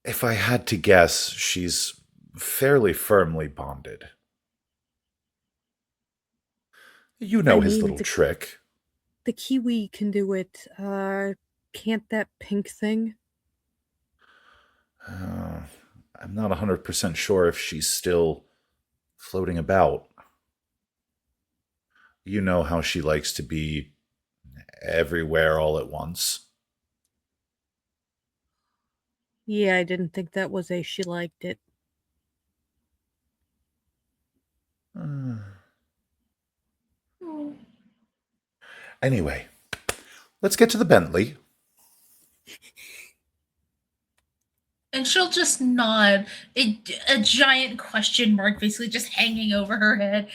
If I had to guess, she's fairly firmly bonded. You I know his mean, little trick. the Kiwi can do it. Can't that pink thing? Uh, I'm not 100% sure if she's still floating about. You know how she likes to be everywhere all at once. Yeah, I didn't think that was a she liked it. Anyway, let's get to the Bentley. And she'll just nod, a giant question mark basically just hanging over her head.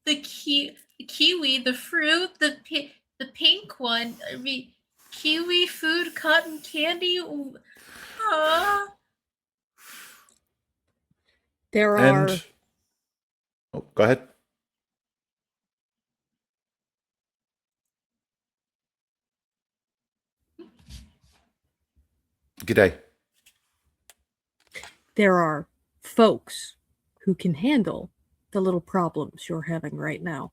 The kiwi, the fruit, the pink one. I mean, kiwi, food, cotton candy. There And are go ahead. G'day. there are folks who can handle the little problems you're having right now.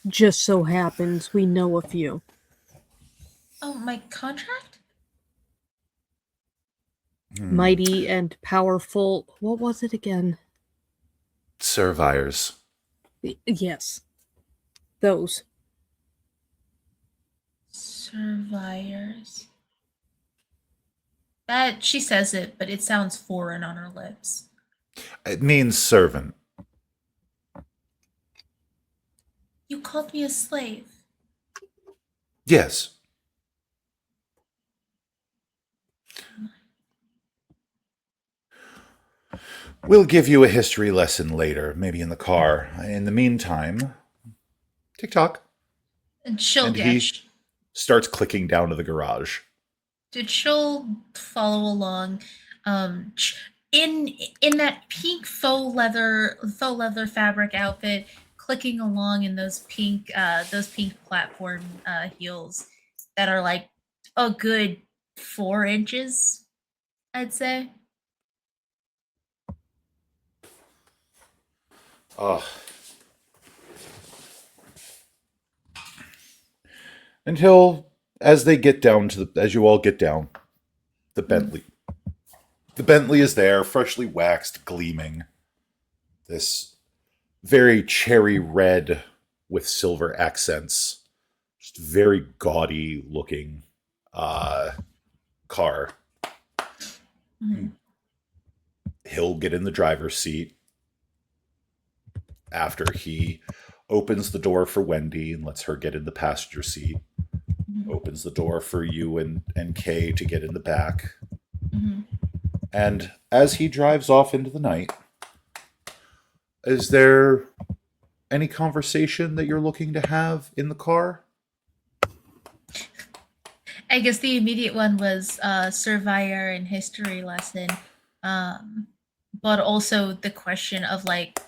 Just so happens we know a few. Oh, my contract? Mighty and powerful. What was it again? Survivors. Yes. Those. Survivors. That she says it, but it sounds foreign on her lips. It means servant. You called me a slave. Yes. We'll give you a history lesson later, maybe in the car. In the meantime, tick-tock. And she'll And he starts clicking down to the garage. she'll follow along. In that pink faux leather fabric outfit, clicking along in those pink platform heels that are like a good 4 inches, I'd say. Oh. Until, as they get down to as you all get down, the Bentley. The Bentley is there, freshly waxed, gleaming. This very cherry red with silver accents. Just very gaudy looking car. He'll get in the driver's seat after he opens the door for Wendy and lets her get in the passenger seat. Opens the door for you and Kay to get in the back. And as he drives off into the night, is there any conversation that you're looking to have in the car? I guess the immediate one was Surveyor and history lesson, but also the question of like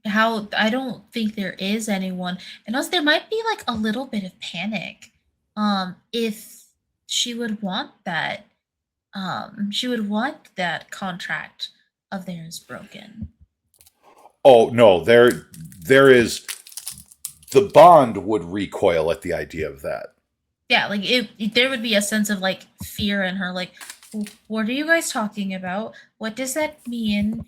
how I don't think there is anyone, and also there might be like a little bit of panic, if she would want that, contract of theirs broken. Oh no, there is the bond would recoil at the idea of that. Yeah, like there would be a sense of like fear in her, like, what are you guys talking about? What does that mean?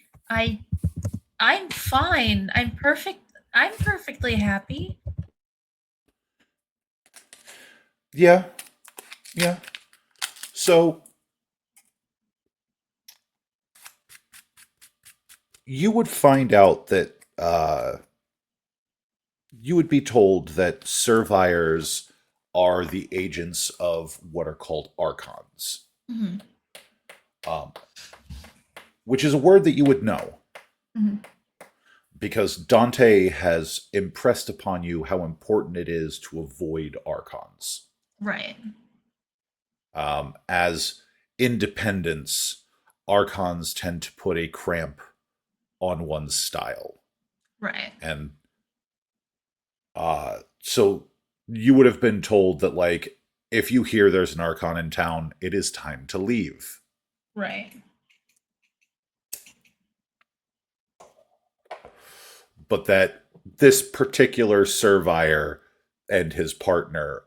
I'm fine. I'm perfect. I'm perfectly happy. Yeah. Yeah. So you would find out that you would be told that survivors are the agents of what are called archons, um, which is a word that you would know because Dante has impressed upon you how important it is to avoid archons. Right. As independents, archons tend to put a cramp on one's style. Right. And so you would have been told that, like, if you hear there's an archon in town, it is time to leave. Right. But that this particular surveyor and his partner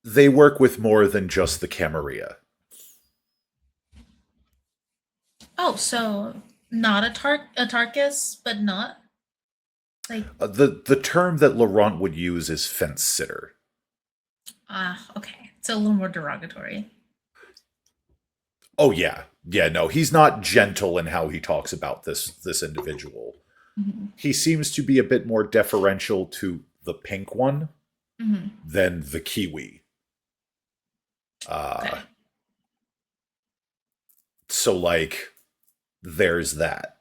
they work with more than just the Camarilla. Oh, so not a Tarkus, but not. Like, The term that Laurent would use is fence sitter. okay. It's a little more derogatory. Oh yeah, yeah. No, he's not gentle in how he talks about this individual. Hmm. He seems to be a bit more deferential to the pink one Hmm. than the kiwi. Okay. So like, there's that.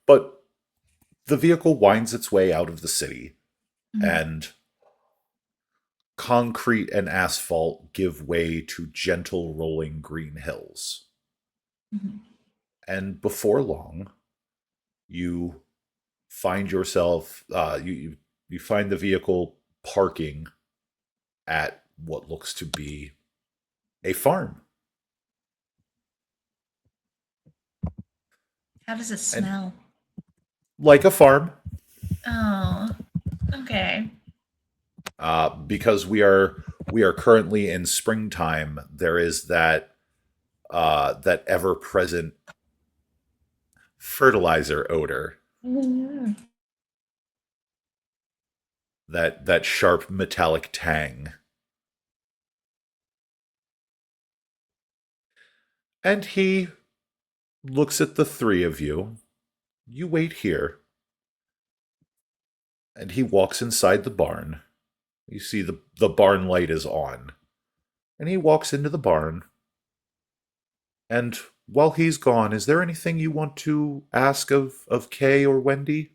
But the vehicle winds its way out of the city, Hmm. and concrete and asphalt give way to gentle rolling green hills. Hmm. And before long, you find yourself you find the vehicle parking at what looks to be a farm. How does it And smell? like a farm, Oh, okay. because we are currently in springtime, there is that ever present fertilizer odor, Mm. that sharp metallic tang. And he looks at the three of you. You wait here, and he walks inside the barn. You see the barn light is on. And he walks into the barn. And while he's gone, is there anything you want to ask of Kay or Wendy?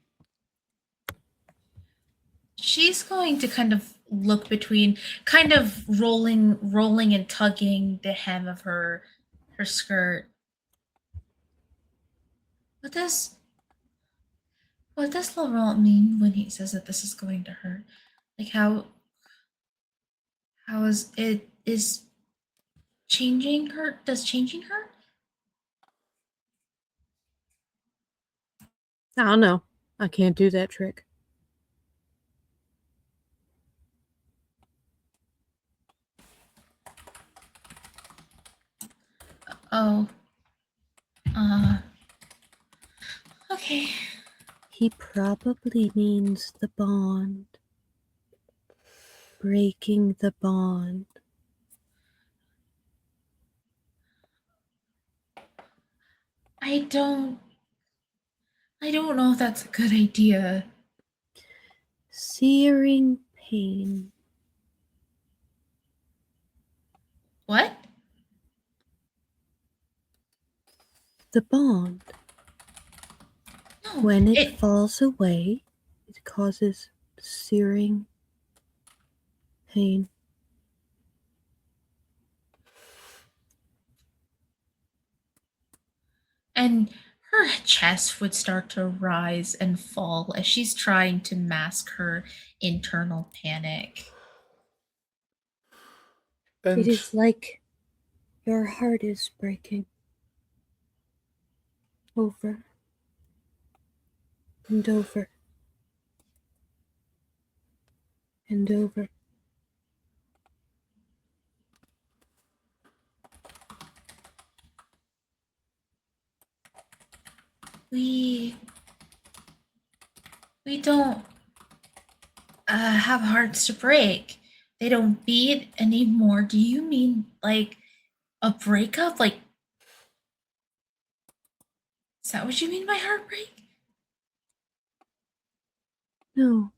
She's going to kind of look between, kind of rolling and tugging the hem of her skirt. What does what does Laurent mean when he says that this is going to hurt? Like, how is changing hurt? Does changing hurt? I don't know. I can't do that trick. Oh, uh, okay. He probably means the bond. Breaking the bond. I don't I don't know if that's a good idea. Searing pain. What? The bond. No, When it it falls away, it causes searing pain. and her chest would start to rise and fall as she's trying to mask her internal panic. It And is like your heart is breaking over and over and over. We we don't have hearts to break. They don't beat anymore. Do you mean like a breakup? Like, is that what you mean by heartbreak? No,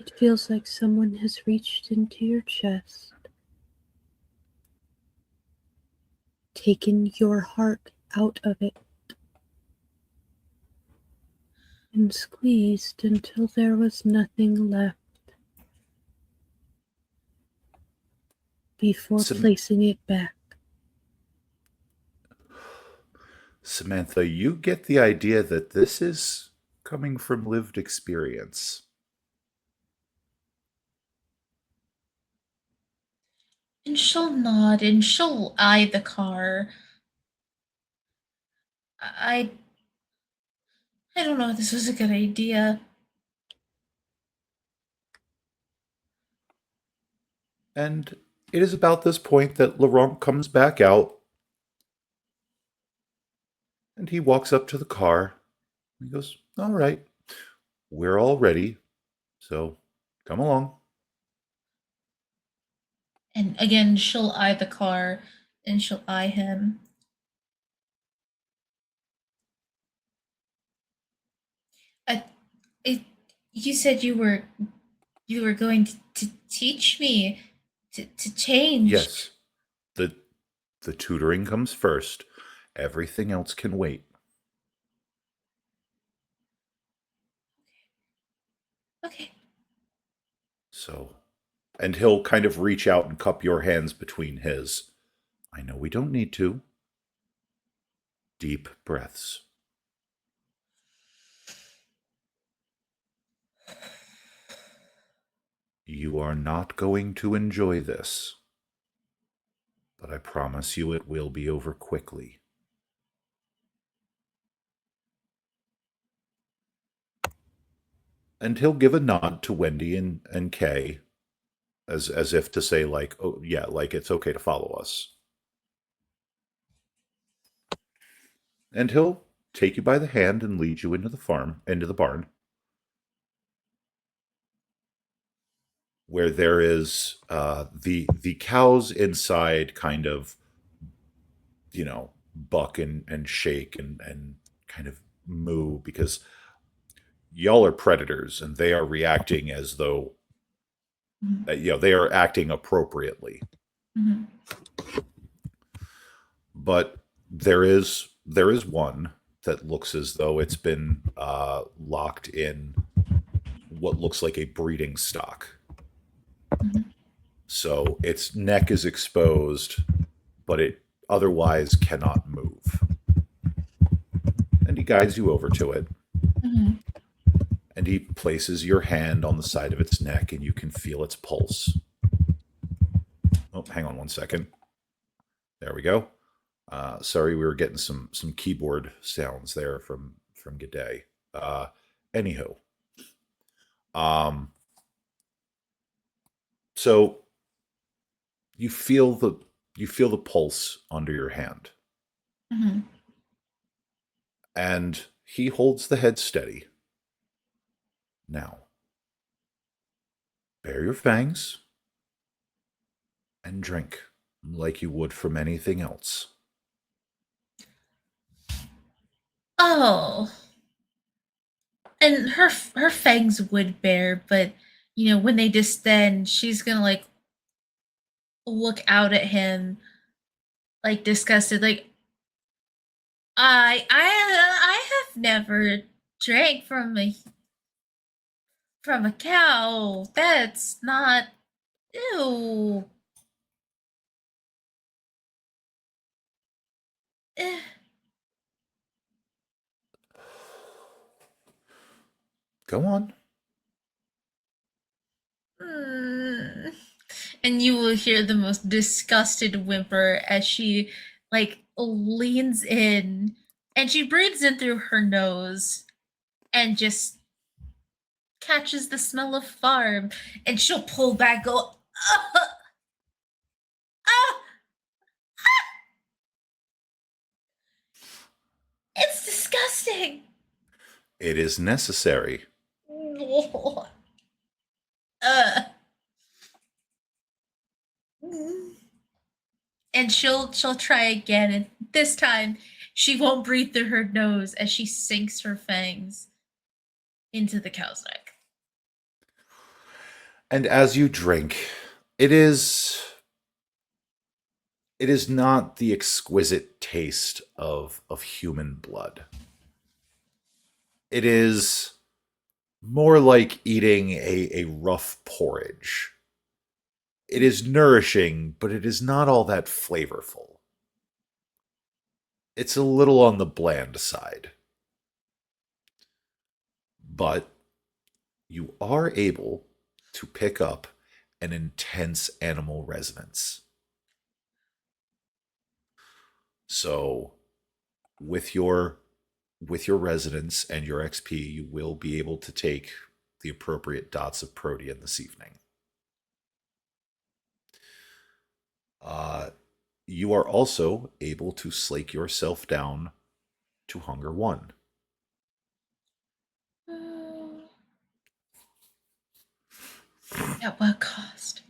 it feels like someone has reached into your chest, taken your heart out of it, and squeezed until there was nothing left before Sam- placing it back. Samantha, you get the idea that this is coming from lived experience. And she'll nod and she'll eye the car. I I don't know if this was a good idea. And it is about this point that Laurent comes back out And he walks up to the car. He goes, "All right, we're all ready, so come along." And again, she'll eye the car and she'll eye him. I, it, you said you were going to teach me to change. Yes, the the tutoring comes first. Everything else can wait. Okay. So, and he'll kind of reach out and cup your hands between his. I know we don't need to. Deep breaths. You are not going to enjoy this, but I promise you it will be over quickly. And he'll give a nod to Wendy and Kay as if to say, like, oh yeah, like it's okay to follow us. And he'll take you by the hand and lead you into the barn, where there is the cows inside kind of, buck and shake and kind of moo because y'all are predators and they are reacting as though Mhm. they are acting appropriately. Mhm. But there is one that looks as though it's been locked in what looks like a breeding stock. Mhm. So its neck is exposed, but it otherwise cannot move. And he guides you over to it, Mhm. and he places your hand on the side of its neck, and you can feel its pulse. Oh, hang on one second. There we go. Sorry, we were getting some keyboard sounds there from G'day. Anywho, um, so you feel the pulse under your hand, Mhm. and he holds the head steady. Now, bare your fangs and drink like you would from anything else. Oh, and her fangs would bear, but when they distend, she's gonna like look out at him like disgusted, like I have never drank from a cow. That's not ew. Eh. Go on. Mm. And you will hear the most disgusted whimper as she like leans in and she breathes in through her nose and just catches the smell of farm and she'll pull back go ah, ah, it's disgusting. It is necessary. uh, and she'll try again and this time she won't breathe through her nose as she sinks her fangs into the cow's neck. And as you drink, it is it is not the exquisite taste of human blood. It is more like eating a rough porridge. It is nourishing, but it is not all that flavorful. It's a little on the bland side. But you are able to pick up an intense animal resonance. So with your resonance and your XP, you will be able to take the appropriate dots of protean this evening. Uh, you are also able to slake yourself down to Hunger 1. Uh, at what cost?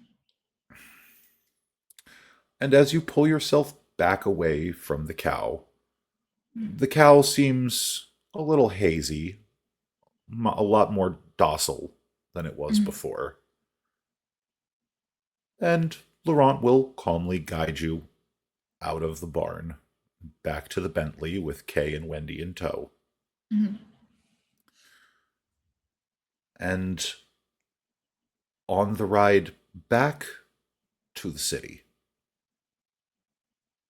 And as you pull yourself back away from Mm, the cow seems a little hazy, a lot more docile than it was mm, before. And Laurent will calmly guide you out of the barn, back to the Bentley with Kay and Wendy in tow. mm. And on the ride back to the city,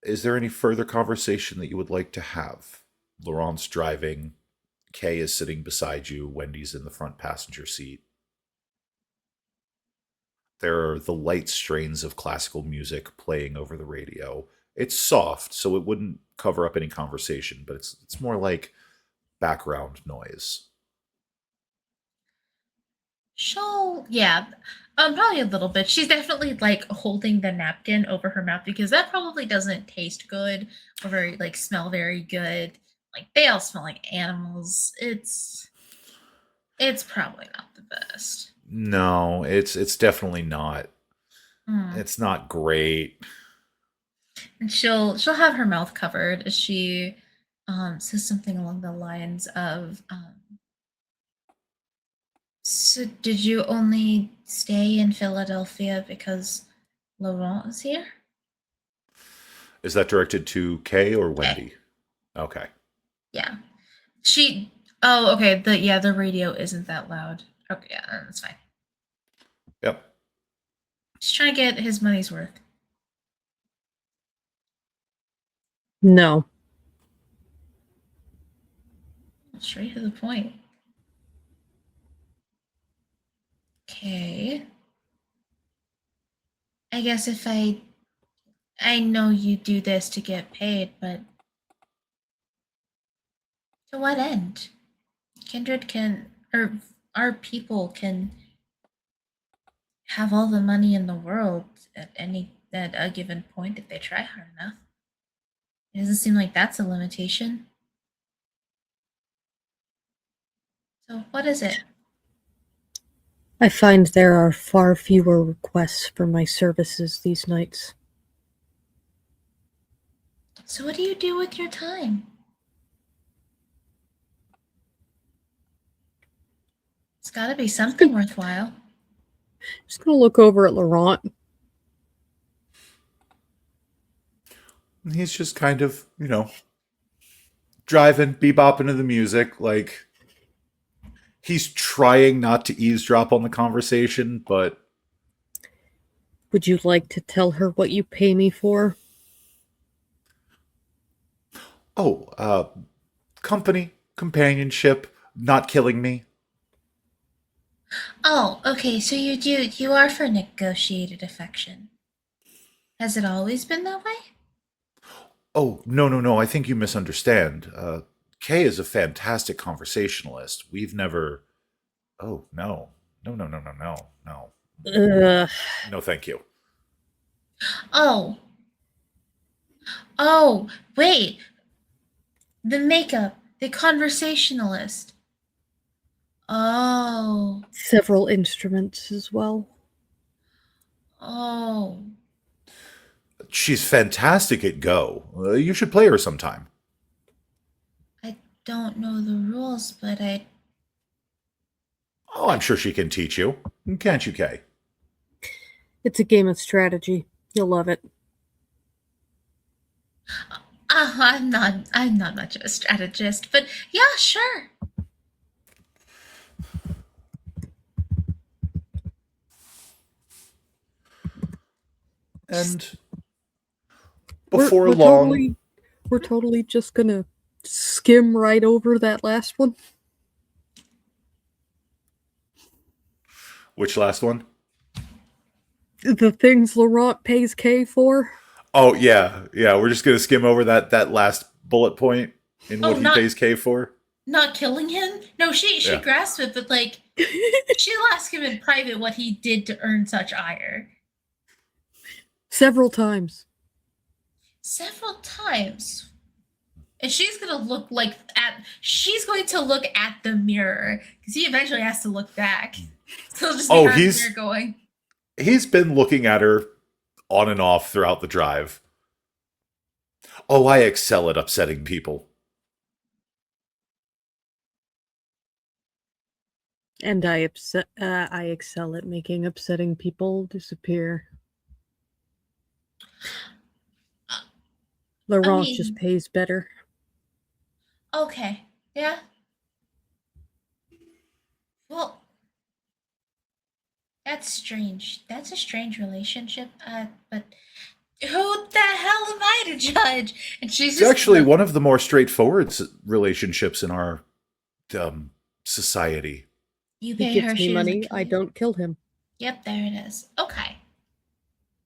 is there any further conversation that you would like to have? Laurent's driving, Kay is sitting beside you, Wendy's in the front passenger seat. There are the light strains of classical music playing over the radio. It's soft, so it wouldn't cover up any conversation, but it's more like background noise. Yeah, probably a little bit. She's definitely like holding the napkin over her mouth because that probably doesn't taste good or very like smell very good. Like they all smell like animals. It's probably not the best. No, it's definitely not. Mm. It's not great. And she'll have her mouth covered as she says something along the lines of so did you only stay in Philadelphia because Laurent is here? Is that directed to Kay or Okay. Wendy? Okay. Yeah. She oh okay, the radio isn't that loud. Okay, yeah, that's fine. Yep. Just trying to get his money's worth. No. Straight to the point. Okay. I guess if I know you do this to get paid, but to what end? Kindred can, or our people can have all the money in the world at a given point if they try hard enough. It doesn't seem like that's a limitation. So what is it? I find there are far fewer requests for my services these nights. So what do you do with your time? It's got to be something worthwhile. Just gonna look over at Laurent. He's just kind of, driving, bebopping to the music. Like, he's trying not to eavesdrop on the conversation, but Would you like to tell her what you pay me for? oh, company, companionship, not killing me. Oh, okay. So you are for negotiated affection. Has it always been that way? Oh, no, no, no. I think you misunderstand. Kay is a fantastic conversationalist. We've never. Oh, no. No, no, no, no, no, no. Ugh. No, thank you. Oh, oh, wait. The makeup, the conversationalist. Oh, Several instruments as well. oh. She's fantastic at Go. You should play her sometime. I don't know the rules, but Oh, I'm sure she can teach you. Can't you, Kay? It's a game of strategy. You'll love it. I'm not much of a strategist, but yeah, sure. And We're before we're long. totally we're totally just gonna skim right over that last one. Which last one? The things Laurent pays Kay for. Oh, yeah. Yeah, we're just going to skim over that last bullet point in Oh, what he pays Kay for. not killing him. No, she Yeah. grasped it, but like she'll ask him in private what he did to earn such ire. Several times. Several times. And she's going to look at the mirror because he eventually has to look back. So he'll just be Oh, on the mirror going, he's been looking at her on and off throughout the drive. Oh, I excel at upsetting people. And I excel at making upsetting people disappear. Laurent just mean- pays better. okay, yeah. Well, that's strange. That's a strange relationship. But who the hell am I to judge? And she's It's just actually gonna, one of the more straightforward relationships in our society. you He pay her, gives me she doesn't money, kill I you. don't kill him. Yep, there it is. Okay.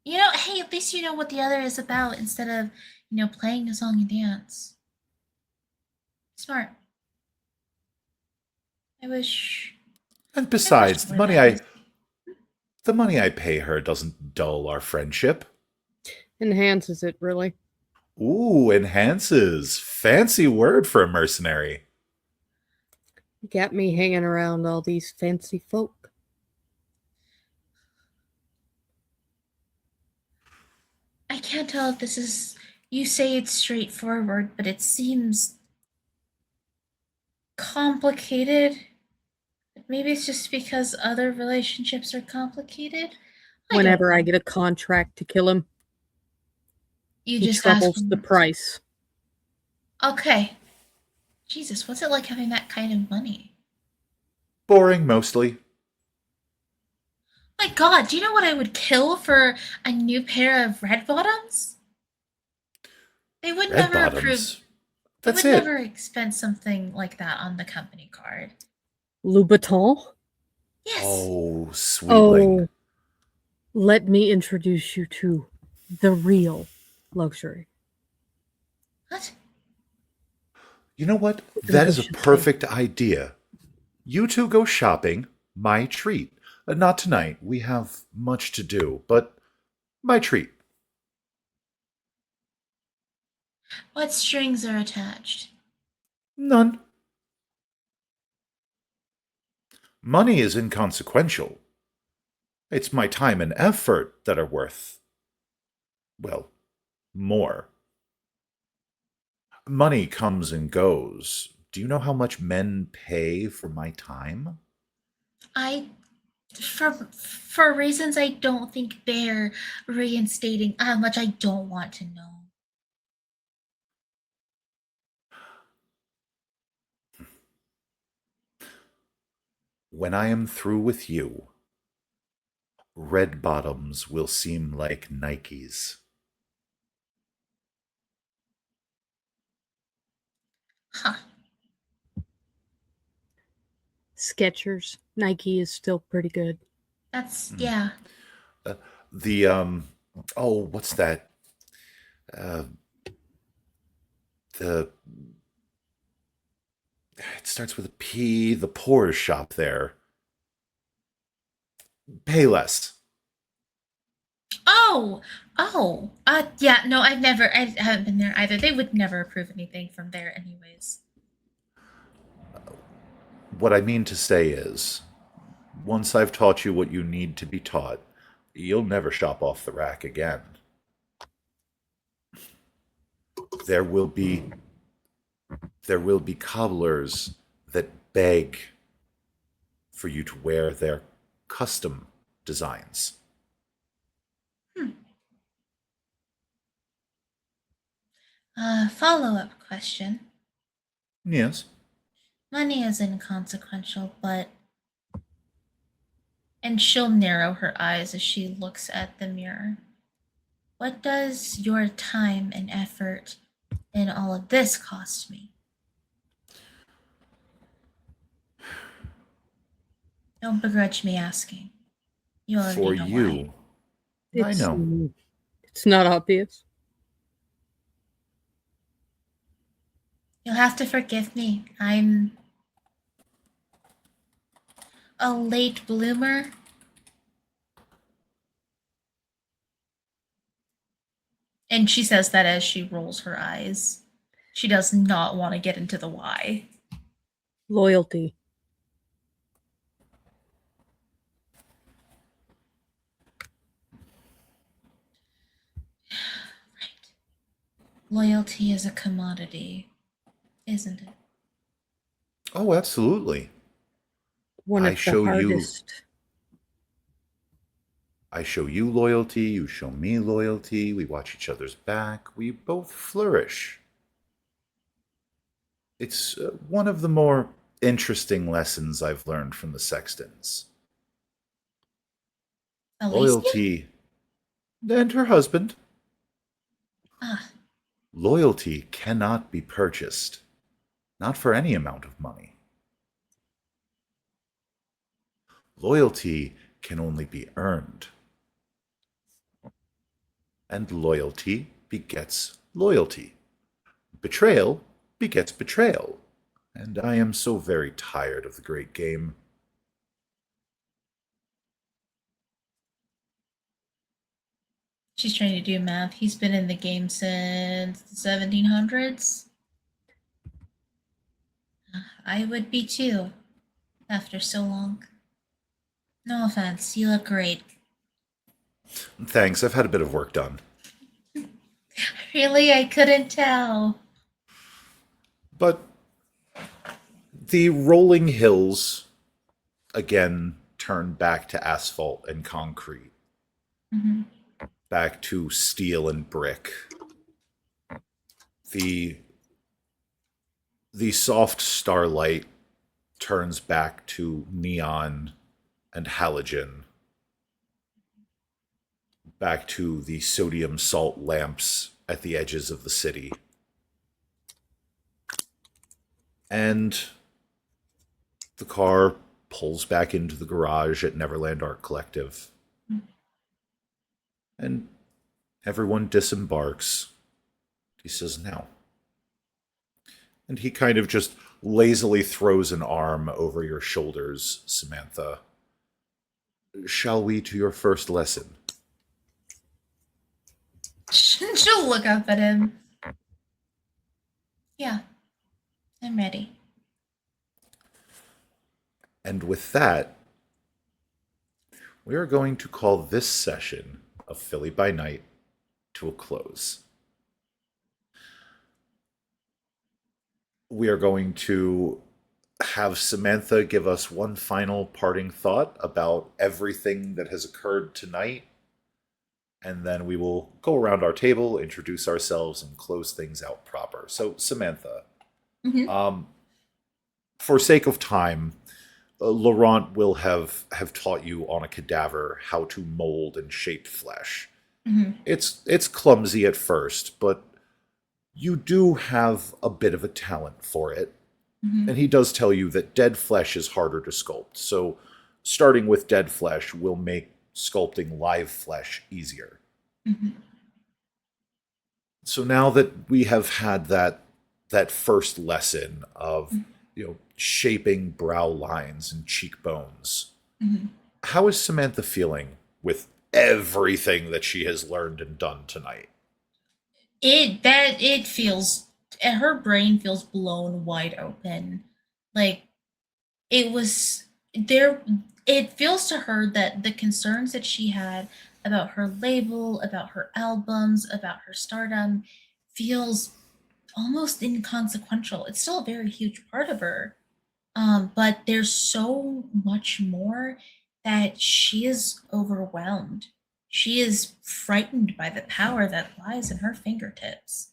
Hey, at least you know what the other is about instead of, playing a song and dance. Smart. I wish. And I wish besides, it were that easy. the money I pay her doesn't dull our friendship. Enhances it, really. Ooh, enhances. Fancy word for a mercenary. Got me hanging around all these fancy folk. I can't tell if this is. You say it's straightforward, but it seems complicated. Maybe it's just because other relationships are complicated. Whenever I get a contract to kill him, You he just ask troubles the him. price. Okay. Jesus, what's it like having that kind of money? Boring, mostly. My God, do you know what I would kill for a new pair of red bottoms? They would Red never approve. bottoms. They That's would it. never expense something like that on the company card. Louboutin? Yes. Oh, sweetling. Oh, let me introduce you to the real luxury. What? You know what? We're gonna That go is a shopping. perfect idea. You two go shopping. My treat. Not tonight. We have much to do, but my treat. What strings are attached? None. Money is inconsequential. It's my time and effort that are worth, well, more. Money comes and goes. Do you know how much men pay for my time? I, for reasons I don't think bear reinstating how much I don't want to know. When I am through with you, red bottoms will seem like Nikes. Huh. Skechers. Nike is still pretty good. That's yeah. The oh, what's that? Uh, the it starts with a P. The Porsche shop there. Payless. Yeah. No, I haven't been there either. They would never approve anything from there, anyways. What I mean to say is, once I've taught you what you need to be taught, you'll never shop off the rack again. There will be cobblers that beg for you to wear their custom designs. Follow-up question. Yes. Money is inconsequential, but and she'll narrow her eyes as she looks at the mirror. What does your time and effort in all of this cost me? Don't begrudge me asking. You already For know why. you, I know. It's not obvious. You'll have to forgive me. I'm a late bloomer. And she says that as she rolls her eyes. She does not want to get into the why. Loyalty. Loyalty is a commodity, isn't it? Oh, absolutely. One I of the show you hardest. I show you loyalty, you show me loyalty, we watch each other's back, we both flourish. It's one of the more interesting lessons I've learned from the Sextons. Alicia? Loyalty, and her husband, Ah, loyalty cannot be purchased, not for any amount of money. Loyalty can only be earned, and loyalty begets loyalty. Betrayal begets betrayal, and I am so very tired of the great game. she's trying to do math. He's been in the game since the 1700s. I would be too, after so long. No offense, you look great. Thanks, I've had a bit of work done. Really, I couldn't tell. But the rolling hills again turn back to asphalt and concrete, Mm-hmm. back to steel and brick. The the soft starlight turns back to neon and halogen, back to the sodium salt lamps at the edges of the city. And the car pulls back into the garage at Neverland Art Collective. And everyone disembarks. He says, now. And he kind of just lazily throws an arm over your shoulders, Samantha. Shall we to your first lesson? She'll look up at him. Yeah, I'm ready. And with that, we are going to call this session of Philly by Night to a close. We are going to have Samantha give us one final parting thought about everything that has occurred tonight. And then we will go around our table, introduce ourselves, and close things out proper. So, Samantha, Mm-hmm. For sake of time, Laurent will have taught you on a cadaver how to mold and shape flesh. Mm-hmm. It's clumsy at first, but you do have a bit of a talent for it. Mm-hmm. And he does tell you that dead flesh is harder to sculpt. So starting with dead flesh will make sculpting live flesh easier. Mm-hmm. So now that we have had that first lesson of, shaping brow lines and cheekbones, Mm-hmm. how is Samantha feeling with everything that she has learned and done tonight? It feels, her brain feels blown wide open. Like, it was there, it feels to her that the concerns that she had about her label, about her albums, about her stardom feels almost inconsequential. It's still a very huge part of her. But there's so much more that she is overwhelmed. She is frightened by the power that lies in her fingertips.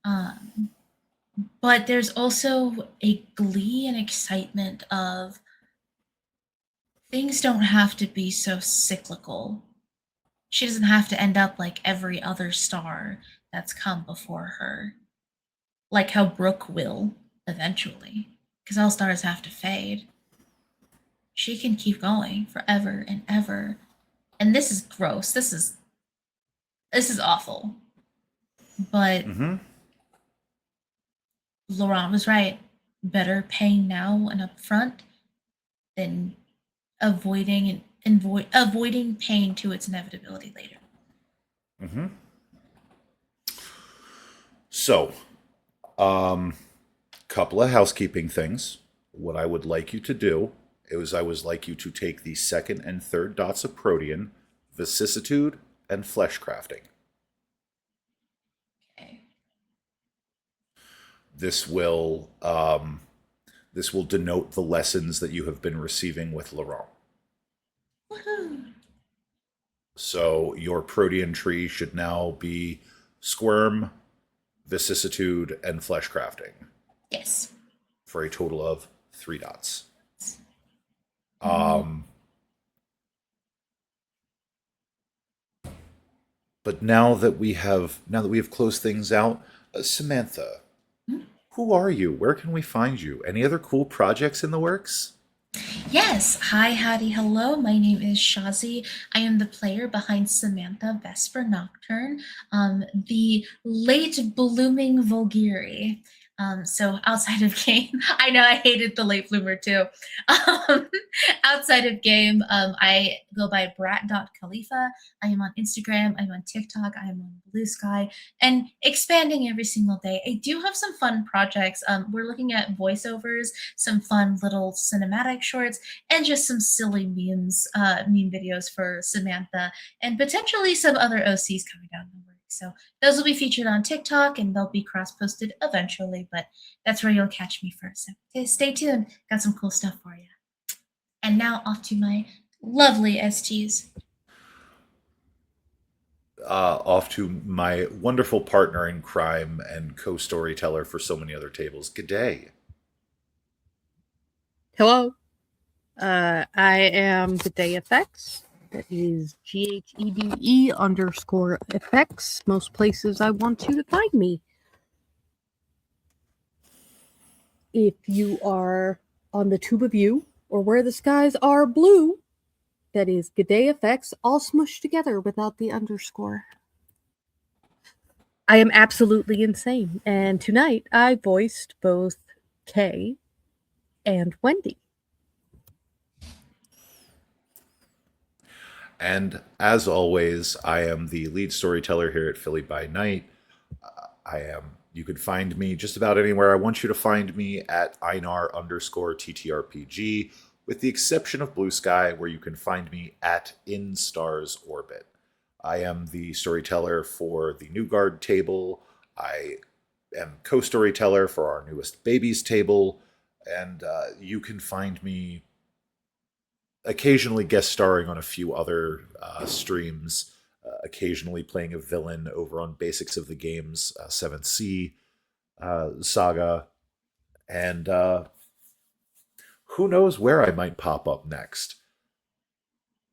Um, but there's also a glee and excitement of things don't have to be so cyclical. She doesn't have to end up like every other star that's come before her, like how Brooke will eventually, because all stars have to fade. She can keep going forever and ever. And this is gross. This is awful. But Mm-hmm. Laurent was right. Better paying now and upfront than avoiding pain to its inevitability later. Mm-hmm. So, Um, Couple of housekeeping things. What I would like you to do is I would like you to take the second and third dots of protean, vicissitude, and flesh crafting. Okay. This will this will denote the lessons that you have been receiving with Laurent. Woohoo. So your protean tree should now be squirm, vicissitude, and flesh crafting Yes. for a total of 3 dots. Mhm. Um, but now that we have closed things out, Samantha, who are you? Where can we find you? Any other cool projects in the works? Yes. Hi, howdy, hello. My name is Shazi. I am the player behind Samantha Vesper Nocturne, the late blooming Vulgiri. So outside of game, I know I hated the late bloomer too. Um, outside of game, I go by brat.khalifa. I am on Instagram, I'm on TikTok, I am on Blue Sky, and expanding every single day. I do have some fun projects. We're looking at voiceovers, some fun little cinematic shorts, and just some silly meme videos for Samantha, and potentially some other OCs coming down the work. So those will be featured on TikTok, and they'll be cross-posted eventually. But that's where you'll catch me first. So stay tuned. Got some cool stuff for you. And now off to my lovely STs. Off to my wonderful partner in crime and co-storyteller for so many other tables. Good day. Hello. I am the Day Effects. That is GHEDE_effects. Most places I want you to find me. If you are on the tube of you or where the skies are blue, that is G'day Effects, all smushed together without the underscore. I am absolutely insane, and tonight I voiced both Kay and Wendy. And as always, I am the lead storyteller here at Philly by Night. You can find me just about anywhere. I want you to find me at Einar_TTRPG, with the exception of Blue Sky, where you can find me at In Stars Orbit. I am the storyteller for the New Guard table. I am co storyteller for our newest babies table. And you can find me occasionally guest starring on a few other streams, occasionally playing a villain over on Basics of the Games 7C saga, and who knows where I might pop up next.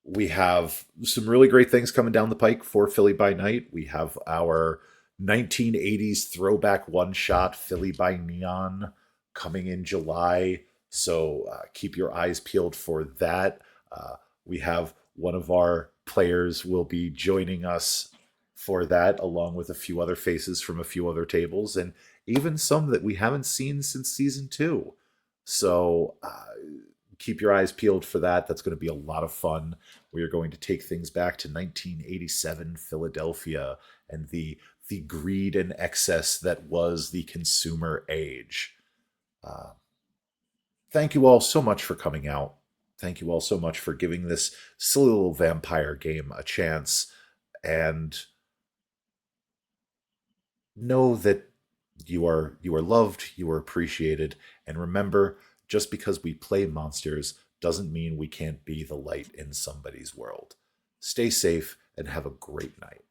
We have some really great things coming down the pike for Philly by Night. We have our 1980s throwback one shot, Philly by Neon, coming in July. So keep your eyes peeled for that. We have one of our players will be joining us for that, along with a few other faces from a few other tables, and even some that we haven't seen since season 2. So keep your eyes peeled for that. That's going to be a lot of fun. We are going to take things back to 1987 Philadelphia and the greed and excess that was the consumer age. Uh, Thank you all so much for coming out. Thank you all so much for giving this silly little vampire game a chance. And know that you are loved, you are appreciated, and remember, just because we play monsters doesn't mean we can't be the light in somebody's world. Stay safe and have a great night.